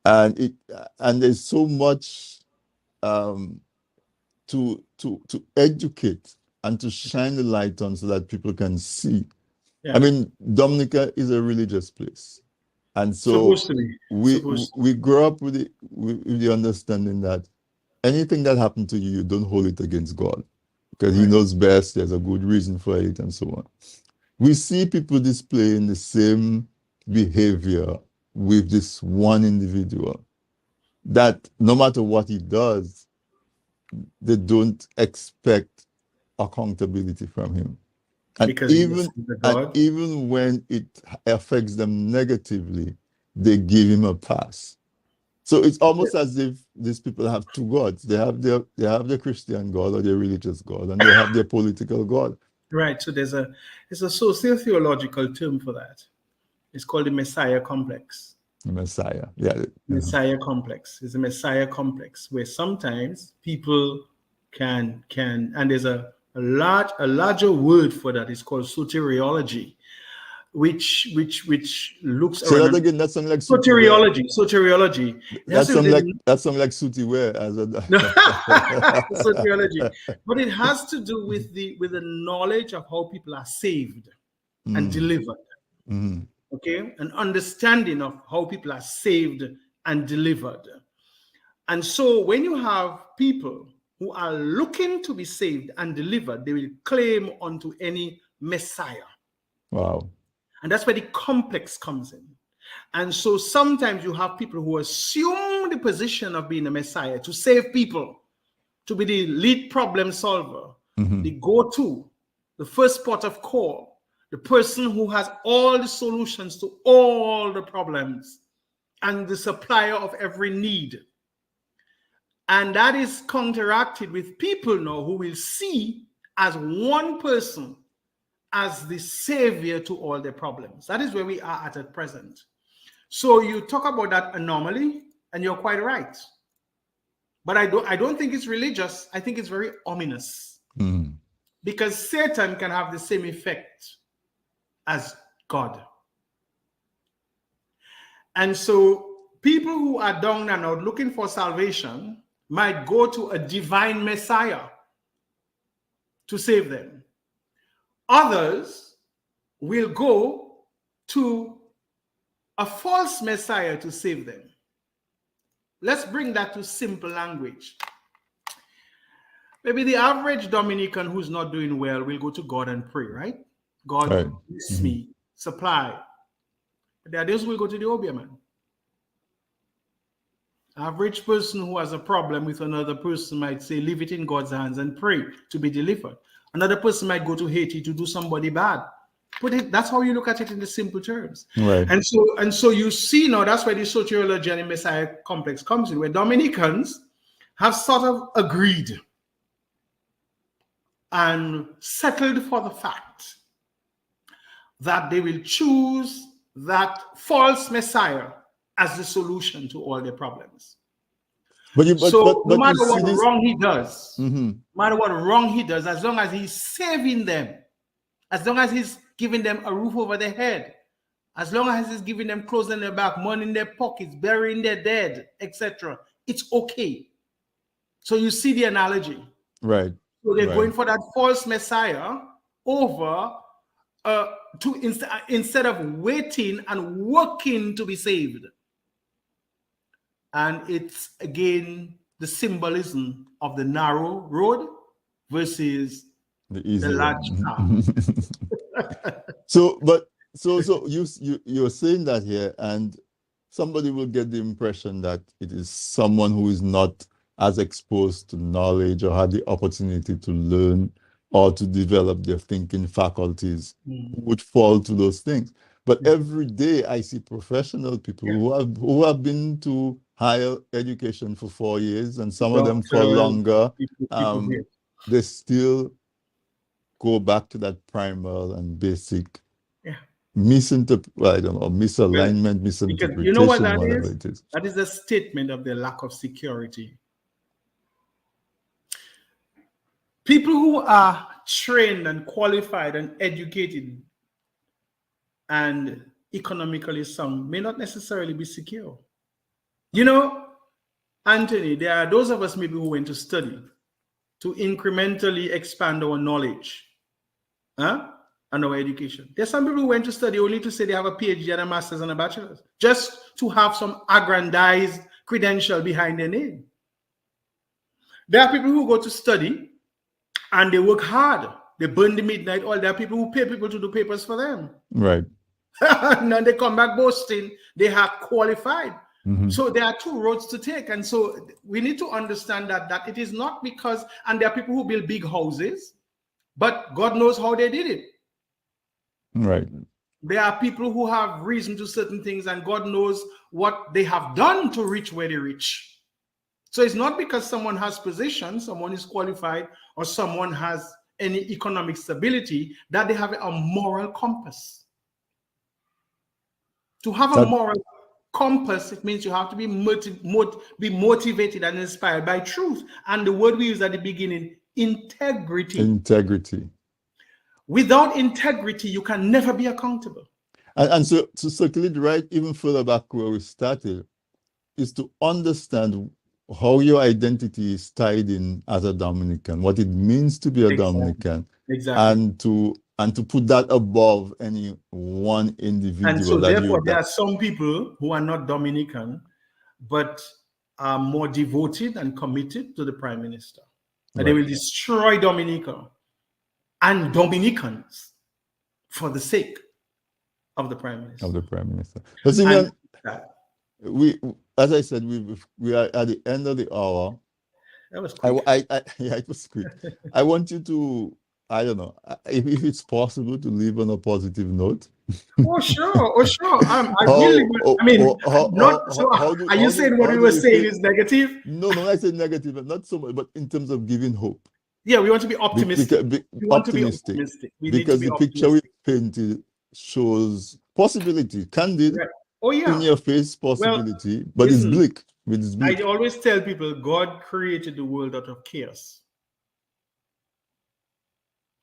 and there's so much to educate and to shine the light on so that people can see. Yeah. I mean, Dominica is a religious place, and so Supposed to be. we grow up with the understanding that anything that happened to you, you don't hold it against God because He knows best. There's a good reason for it, and so on. We see people displaying the same behavior with this one individual that no matter what he does, they don't expect accountability from him. And because even when it affects them negatively, they give him a pass. So it's almost as if these people have two gods. They have their Christian God or their religious God, and they have their political God. Right. So there's a socio-theological term for that. It's called the Messiah complex. The Messiah, yeah. Messiah complex. It's a Messiah complex where sometimes people can and there's a larger word for that. It's called soteriology, which looks Say around. that again. That sounds like soteriology. That sounds like Suti Ware as a soteriology, but it has to do with the knowledge of how people are saved and delivered. Mm. Okay, an understanding of how people are saved and delivered. And so when you have people who are looking to be saved and delivered, they will claim unto any Messiah. Wow. And that's where the complex comes in. And so sometimes you have people who assume the position of being a Messiah to save people, to be the lead problem solver, the go-to, the first port of call, the person who has all the solutions to all the problems and the supplier of every need. And that is counteracted with people now who will see as one person as the savior to all their problems. That is where we are at present. So you talk about that anomaly, and you're quite right. But I don't think it's religious. I think it's very ominous. Because Satan can have the same effect as God. And so people who are down and out looking for salvation might go to a divine Messiah to save them. Others will go to a false Messiah to save them. Let's bring that to simple language. Maybe the average Dominican who's not doing well will go to God and pray, right? God, bless me, supply. But there are those who will go to the Obia man. Average person who has a problem with another person might say, leave it in God's hands and pray to be delivered. Another person might go to Haiti to do somebody bad. But that's how you look at it in the simple terms. Right. And so you see now, that's where the soteriology and Messiah complex comes in, where Dominicans have sort of agreed and settled for the fact that they will choose that false Messiah as the solution to all their problems. No matter what wrong he does, no matter what wrong he does, as long as he's saving them, as long as he's giving them a roof over their head, as long as he's giving them clothes in their back, money in their pockets, burying their dead, etc., it's okay. So you see the analogy. Right. So they're going for that false Messiah over instead of waiting and working to be saved. And it's again the symbolism of the narrow road versus the large car. So you're saying that here, and somebody will get the impression that it is someone who is not as exposed to knowledge or had the opportunity to learn or to develop their thinking faculties who would fall to those things. But every day I see professional people who have been to higher education for 4 years, and some of them for longer. They still go back to that primal and basic misalignment, Because you know what misinterpretation, that whatever is? it is. That is a statement of the lack of security. People who are trained and qualified and educated and economically sound may not necessarily be secure. You know, Anthony, there are those of us maybe who went to study to incrementally expand our knowledge, and our education. There's some people who went to study only to say they have a PhD and a master's and a bachelor's, just to have some aggrandized credential behind their name. There are people who go to study and they work hard. They burn the midnight oil. There are people who pay people to do papers for them. Right. And then they come back boasting they have qualified. Mm-hmm. So there are two roads to take. And so we need to understand that it is not because, and there are people who build big houses, but God knows how they did it. Right. There are people who have reason to certain things, and God knows what they have done to reach where they reach. So it's not because someone has position, someone is qualified, or someone has any economic stability that they have a moral compass. To have a moral compass, it means you have to be motivated and inspired by truth. And the word we use at the beginning, integrity. Integrity. Without integrity, you can never be accountable. And so to circle it right even further back where we started, is to understand how your identity is tied in as a Dominican, what it means to be a Dominican, and to put that above any one individual. And so therefore there are some people who are not Dominican, but are more devoted and committed to the Prime Minister. And they will destroy Dominica and Dominicans for the sake of the Prime Minister. Of the Prime Minister. But Simeon, as I said, we are at the end of the hour. That was quick. Yeah, it was quick. I want you to, I don't know, if it's possible to leave on a positive note. Oh, sure. Oh, sure. Are you saying what we were saying is negative? No, I said negative, but not so much, but in terms of giving hope. Yeah, we want to be optimistic. We want to be optimistic. Because the picture we painted shows possibility, candid, in your face possibility, but it's bleak. I always tell people God created the world out of chaos.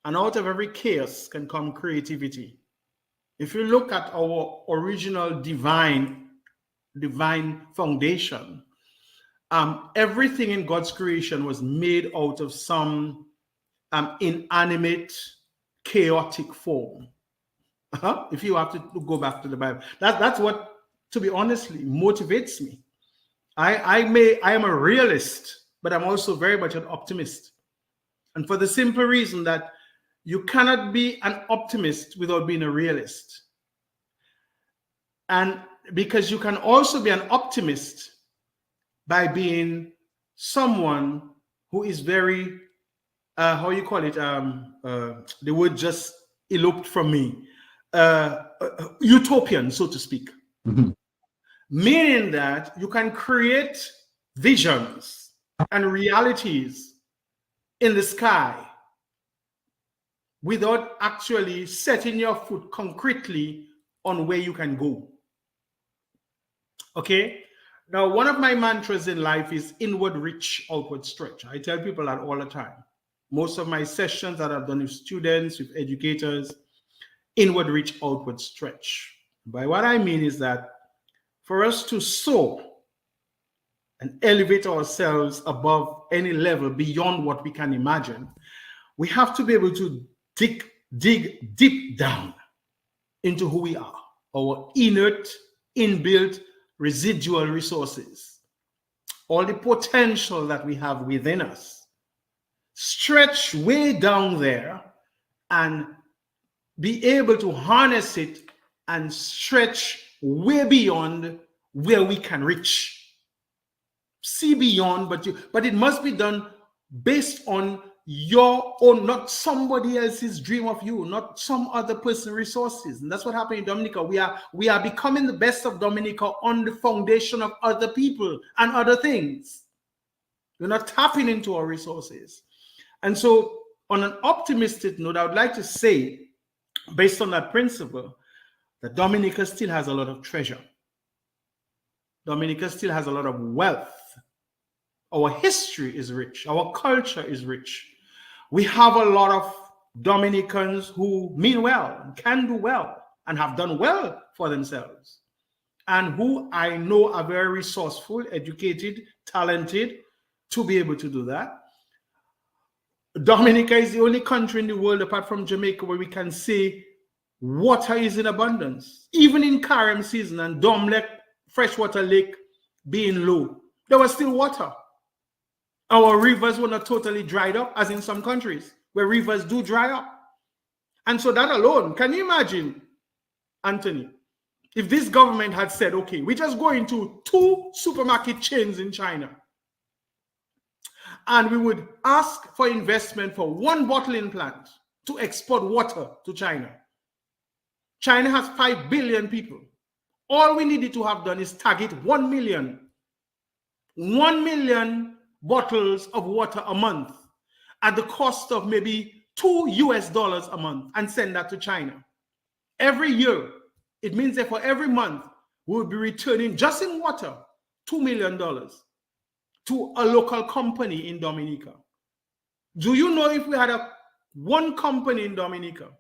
And out of every chaos can come creativity. If you look at our original divine foundation, everything in God's creation was made out of some inanimate, chaotic form. If you have to go back to the Bible, that's what, to be honestly, motivates me. I am a realist, but I'm also very much an optimist. And for the simple reason that you cannot be an optimist without being a realist. And because you can also be an optimist by being someone who is very, the word just eloped from me, utopian, so to speak. Mm-hmm. Meaning that you can create visions and realities in the sky without actually setting your foot concretely on where you can go. Okay? Now, one of my mantras in life is inward reach, outward stretch. I tell people that all the time. Most of my sessions that I've done with students, with educators, inward reach, outward stretch. By what I mean is that for us to soar and elevate ourselves above any level beyond what we can imagine, we have to be able to dig deep down into who we are, our inert, inbuilt, residual resources, all the potential that we have within us. Stretch way down there and be able to harness it and stretch way beyond where we can reach. See beyond, but it must be done based on your own, not somebody else's dream of you, not some other person's resources. And that's what happened in Dominica. We are becoming the best of Dominica on the foundation of other people and other things. We're not tapping into our resources. And so on an optimistic note, I would like to say, based on that principle, that Dominica still has a lot of treasure. Dominica still has a lot of wealth. Our history is rich. Our culture is rich. We have a lot of Dominicans who mean well, can do well, and have done well for themselves, and who I know are very resourceful, educated, talented to be able to do that. Dominica is the only country in the world, apart from Jamaica, where we can say water is in abundance. Even in Carême season and Dom Lake, freshwater lake being low, there was still water. Our rivers were not totally dried up, as in some countries where rivers do dry up. And so that alone, can you imagine, Anthony, if this government had said, okay, we just go into 2 supermarket chains in China, and we would ask for investment for 1 bottling plant to export water to China. China has 5 billion people. All we needed to have done is target 1 million. 1 million bottles of water a month at the cost of maybe $2 a month, and send that to China. Every year, it means that for every month, we will be returning just in water $2 million to a local company in Dominica. Do you know, if we had one company in Dominica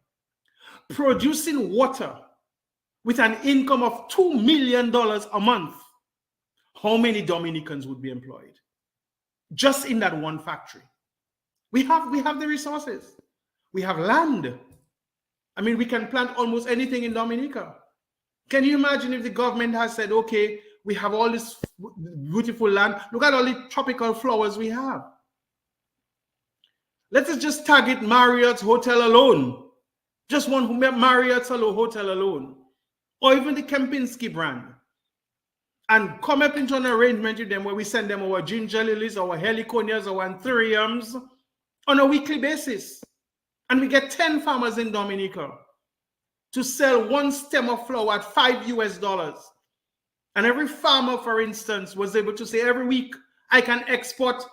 producing water with an income of $2 million a month, how many Dominicans would be employed? Just in that one factory. We have the resources. We have land. I mean, we can plant almost anything in Dominica. Can you imagine if the government has said, okay, we have all this beautiful land. Look at all the tropical flowers we have. Let us just target Marriott's hotel alone. Just one Marriott's hotel alone. Or even the Kempinski brand. And come up into an arrangement with them where we send them our ginger lilies, our heliconias, our anthuriums on a weekly basis. And we get 10 farmers in Dominica to sell 1 stem of flower at $5. And every farmer, for instance, was able to say, every week I can export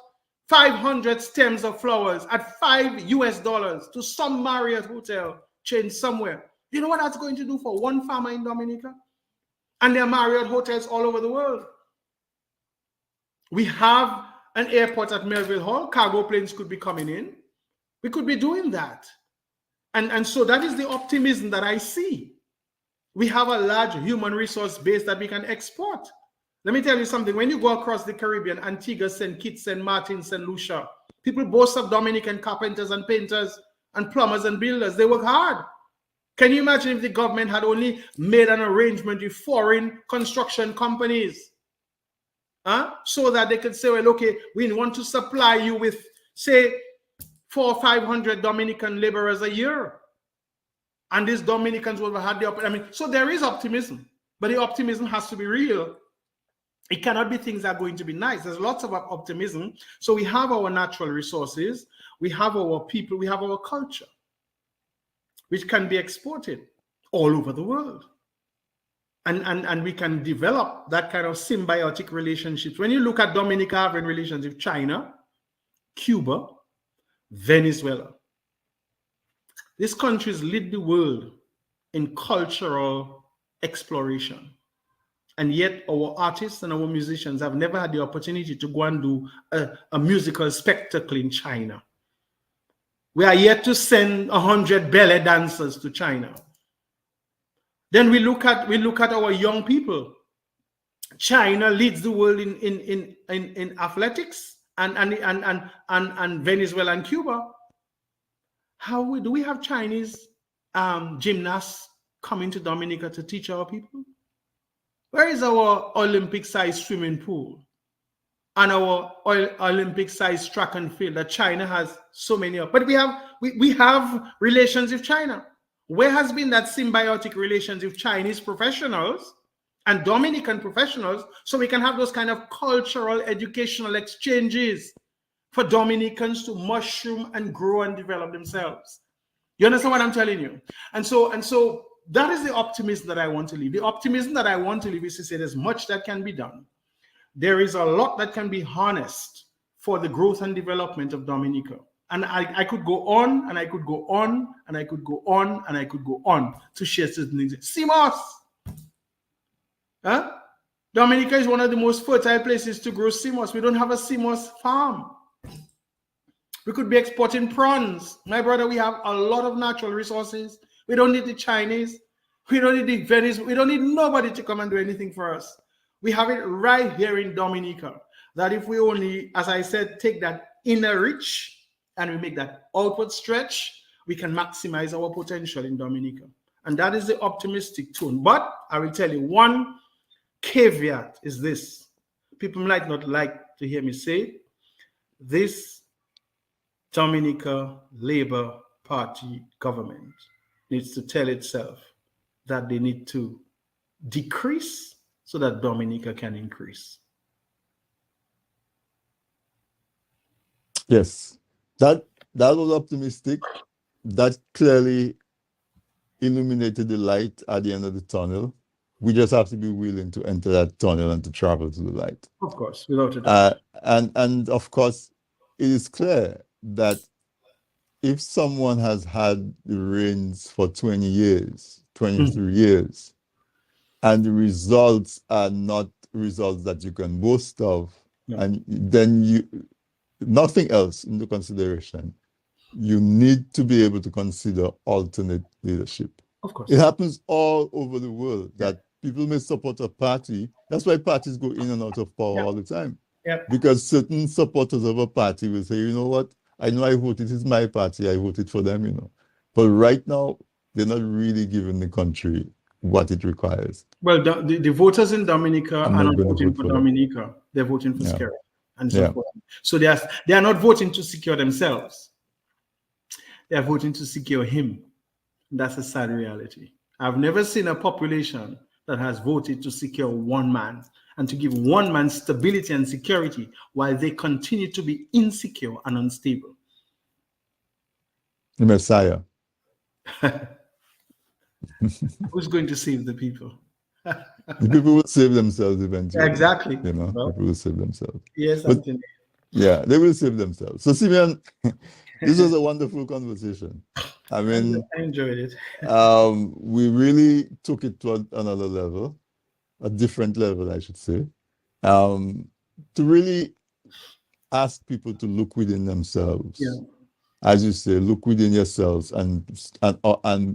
500 stems of flowers at $5 to some Marriott hotel chain somewhere. You know what that's going to do for 1 farmer in Dominica? And there are Marriott hotels all over the world. We have an airport at Melville Hall. Cargo planes could be coming in. We could be doing that. And so that is the optimism that I see. We have a large human resource base that we can export. Let me tell you something. When you go across the Caribbean, Antigua, St. Kitts, St. Martin, St. Lucia, people boast of Dominican carpenters and painters and plumbers and builders. They work hard. Can you imagine if the government had only made an arrangement with foreign construction companies? So that they could say, well, okay, we want to supply you with, say, 400 or 500 Dominican laborers a year. And these Dominicans will have the opportunity. I mean, so there is optimism, but the optimism has to be real. It cannot be things that are going to be nice. There's lots of optimism. So we have our natural resources, we have our people, we have our culture, which can be exported all over the world. And we can develop that kind of symbiotic relationships. When you look at Dominica having relations with China, Cuba, Venezuela, these countries lead the world in cultural exploration. And yet our artists and our musicians have never had the opportunity to go and do a musical spectacle in China. We are yet to send 100 ballet dancers to China. Then we look at our young people. China leads the world in athletics, and Venezuela and Cuba. How do we have Chinese gymnasts coming to Dominica to teach our people? Where is our Olympic-sized swimming pool and our Olympic-sized track and field that China has so many of? But we have relations with China. Where has been that symbiotic relations with Chinese professionals and Dominican professionals so we can have those kind of cultural, educational exchanges for Dominicans to mushroom and grow and develop themselves? You understand what I'm telling you? And so that is the optimism that I want to leave. The optimism that I want to leave is to say there's much that can be done. There is a lot that can be harnessed for the growth and development of Dominica. And I could go on and I could go on and I could go on and I could go on to share certain things. CMOS. Huh? Dominica is one of the most fertile places to grow CMOS. We don't have a CMOS farm. We could be exporting prawns. My brother, we have a lot of natural resources. We don't need the Chinese. We don't need the Venice. We don't need nobody to come and do anything for us. We have it right here in Dominica. That if we only, as I said, take that inner reach and we make that outward stretch, we can maximize our potential in Dominica. And that is the optimistic tone. But I will tell you, one caveat is this. People might not like to hear me say it. This Dominica Labour Party government needs to tell itself that they need to decrease so that Dominica can increase. Yes, that was optimistic. That clearly illuminated the light at the end of the tunnel. We just have to be willing to enter that tunnel and to travel to the light. Of course, without a doubt. And of course, it is clear that if someone has had the reins for 20 years, 23 years, and the results are not results that you can boast of, and then nothing else into consideration, you need to be able to consider alternate leadership. Of course. It happens all over the world that people may support a party. That's why parties go in and out of power all the time. Because certain supporters of a party will say, you know what, I know I voted, it's my party, I voted for them, you know. But right now, they're not really giving the country what it requires. Well, the voters in Dominica are not voting for Dominica. They're voting for Scary and so forth. So they are not voting to secure themselves. They are voting to secure him. That's a sad reality. I've never seen a population that has voted to secure one man and to give one man stability and security while they continue to be insecure and unstable. The Messiah. Who's going to save the people? The people will save themselves eventually. Exactly. You know, people will save themselves. Yes, yeah, they will save themselves. So, Simeon, this was a wonderful conversation. I mean, I enjoyed it. We really took it to another level, a different level, I should say, to really ask people to look within themselves. Yeah. As you say, look within yourselves and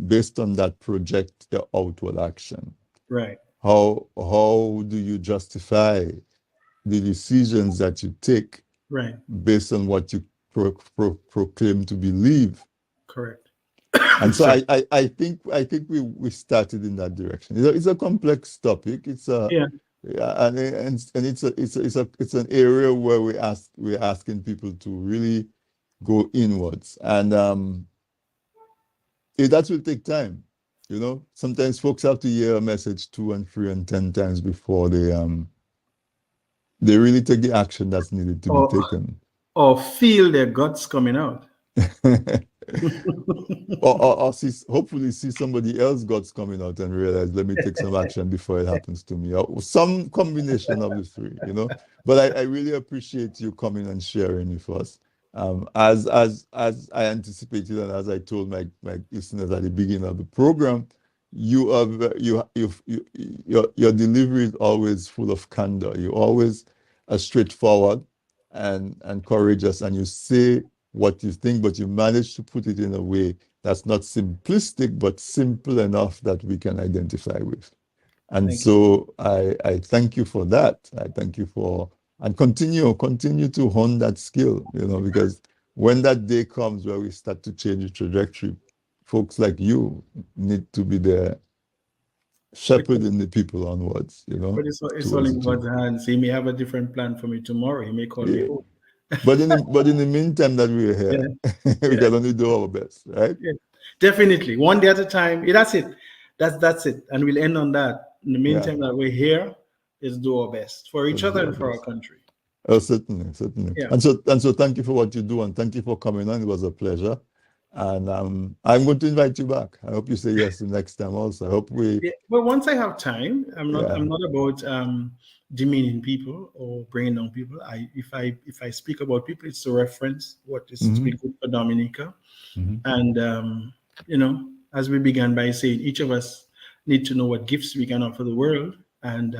based on that, project the outward action. Right. How do you justify the decisions that you take based on what you proclaim to believe? Correct. And so I think we started in that direction. It's a complex topic. It's and it's an area where we're asking people to really go inwards, and that will take time. You know, sometimes folks have to hear a message 2 and 3 and 10 times before they really take the action that's needed to be taken, or feel their guts coming out. or hopefully see somebody else guts coming out and realize, let me take some action before it happens to me, or some combination of the three, you know. But I really appreciate you coming and sharing with us. As I anticipated and as I told my listeners at the beginning of the program, your delivery is always full of candor. You're always straightforward and courageous, and you say what you think, but you manage to put it in a way that's not simplistic, but simple enough that we can identify with. And so I thank you for that. I thank you for, and continue to hone that skill, you know, because when that day comes where we start to change the trajectory, folks like you need to be there shepherding the people onwards, you know. But it's all in God's hands. He may have a different plan for me tomorrow. He may call me home. But in the meantime that we're here, we can only do our best, right? Yeah. Definitely. One day at a time. That's it. That's it. And we'll end on that. In the meantime that we're here, let's do our best for each other and for our country. Oh, certainly. Yeah. And so thank you for what you do, and thank you for coming on. It was a pleasure. And I'm going to invite you back. I hope you say yes the next time also. I hope we, Yeah, well, once I have time, I'm not. yeah. I'm not about demeaning people or bringing down people. If I speak about people, it's to reference what is been good for Dominica. And you know, as we began by saying, each of us need to know what gifts we can offer the world. And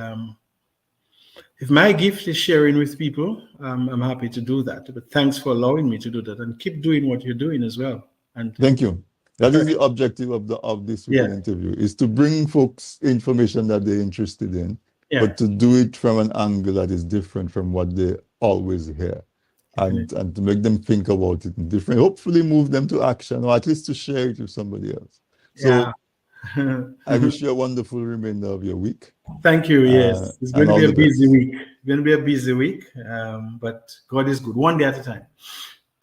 if my gift is sharing with people, I'm happy to do that. But thanks for allowing me to do that, and keep doing what you're doing as well. And Thank you. That is the objective of this yeah, weekend interview, is to bring folks information that they're interested in, yeah, but to do it from an angle that is different from what they always hear. And to make them think about it in different, hopefully move them to action, or at least to share it with somebody else. So yeah. I wish you a wonderful remainder of your week. Thank you. Yes, it's going And to all be a the busy best. week. It's going to be a busy week, but God is good. One day at a time.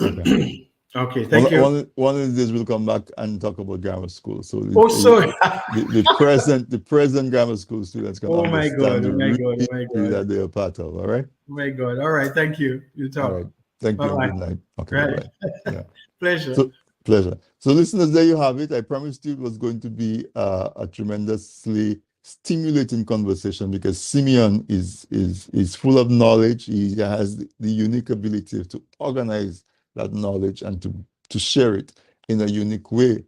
Okay. Okay. Thank you. One of the days we'll come back and talk about grammar school. So Oh, sorry. the present grammar school students can Oh my God. understand the Oh my real God. Oh my history God. that they are part of. All right. Oh my God. All right. Thank you. You All talk. right. Thank you and Bye-bye. good night. Okay. Right. Bye-bye. Yeah. Pleasure. So pleasure. So listeners, there you have it. I promised you it was going to be a tremendously stimulating conversation, because Simeon is full of knowledge. He has the unique ability to organize that knowledge and to share it in a unique way.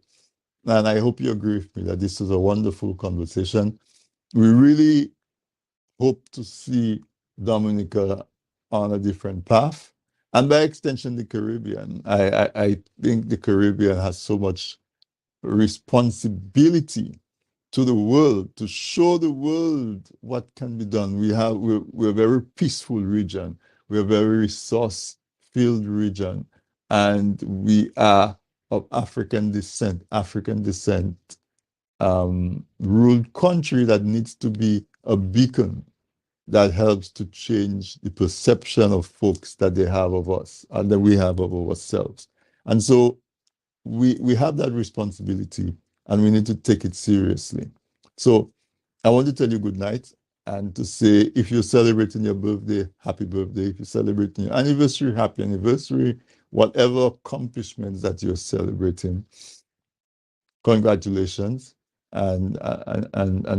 And I hope you agree with me that this is a wonderful conversation. We really hope to see Dominica on a different path, and by extension, the Caribbean. I think the Caribbean has so much responsibility to the world, to show the world what can be done. We're a very peaceful region. We're a very resource-filled region, and we are of African descent. Ruled country that needs to be a beacon that helps to change the perception of folks that they have of us and that we have of ourselves. And so we have that responsibility, and we need to take it seriously. So I want to tell you good night, and to say, if you're celebrating your birthday, happy birthday. If you're celebrating your anniversary, happy anniversary. Whatever accomplishments that you're celebrating, congratulations, and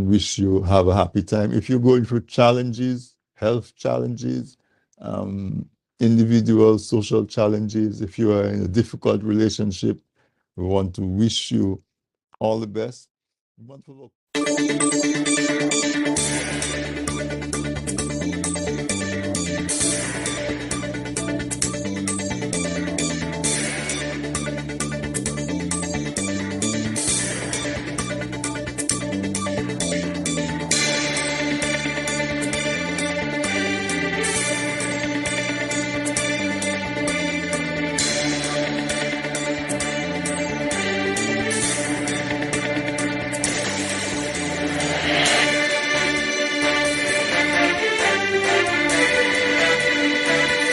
wish you have a happy time. If you're going through challenges, health challenges, individual social challenges, if you are in a difficult relationship, we want to wish you all the best. We want to look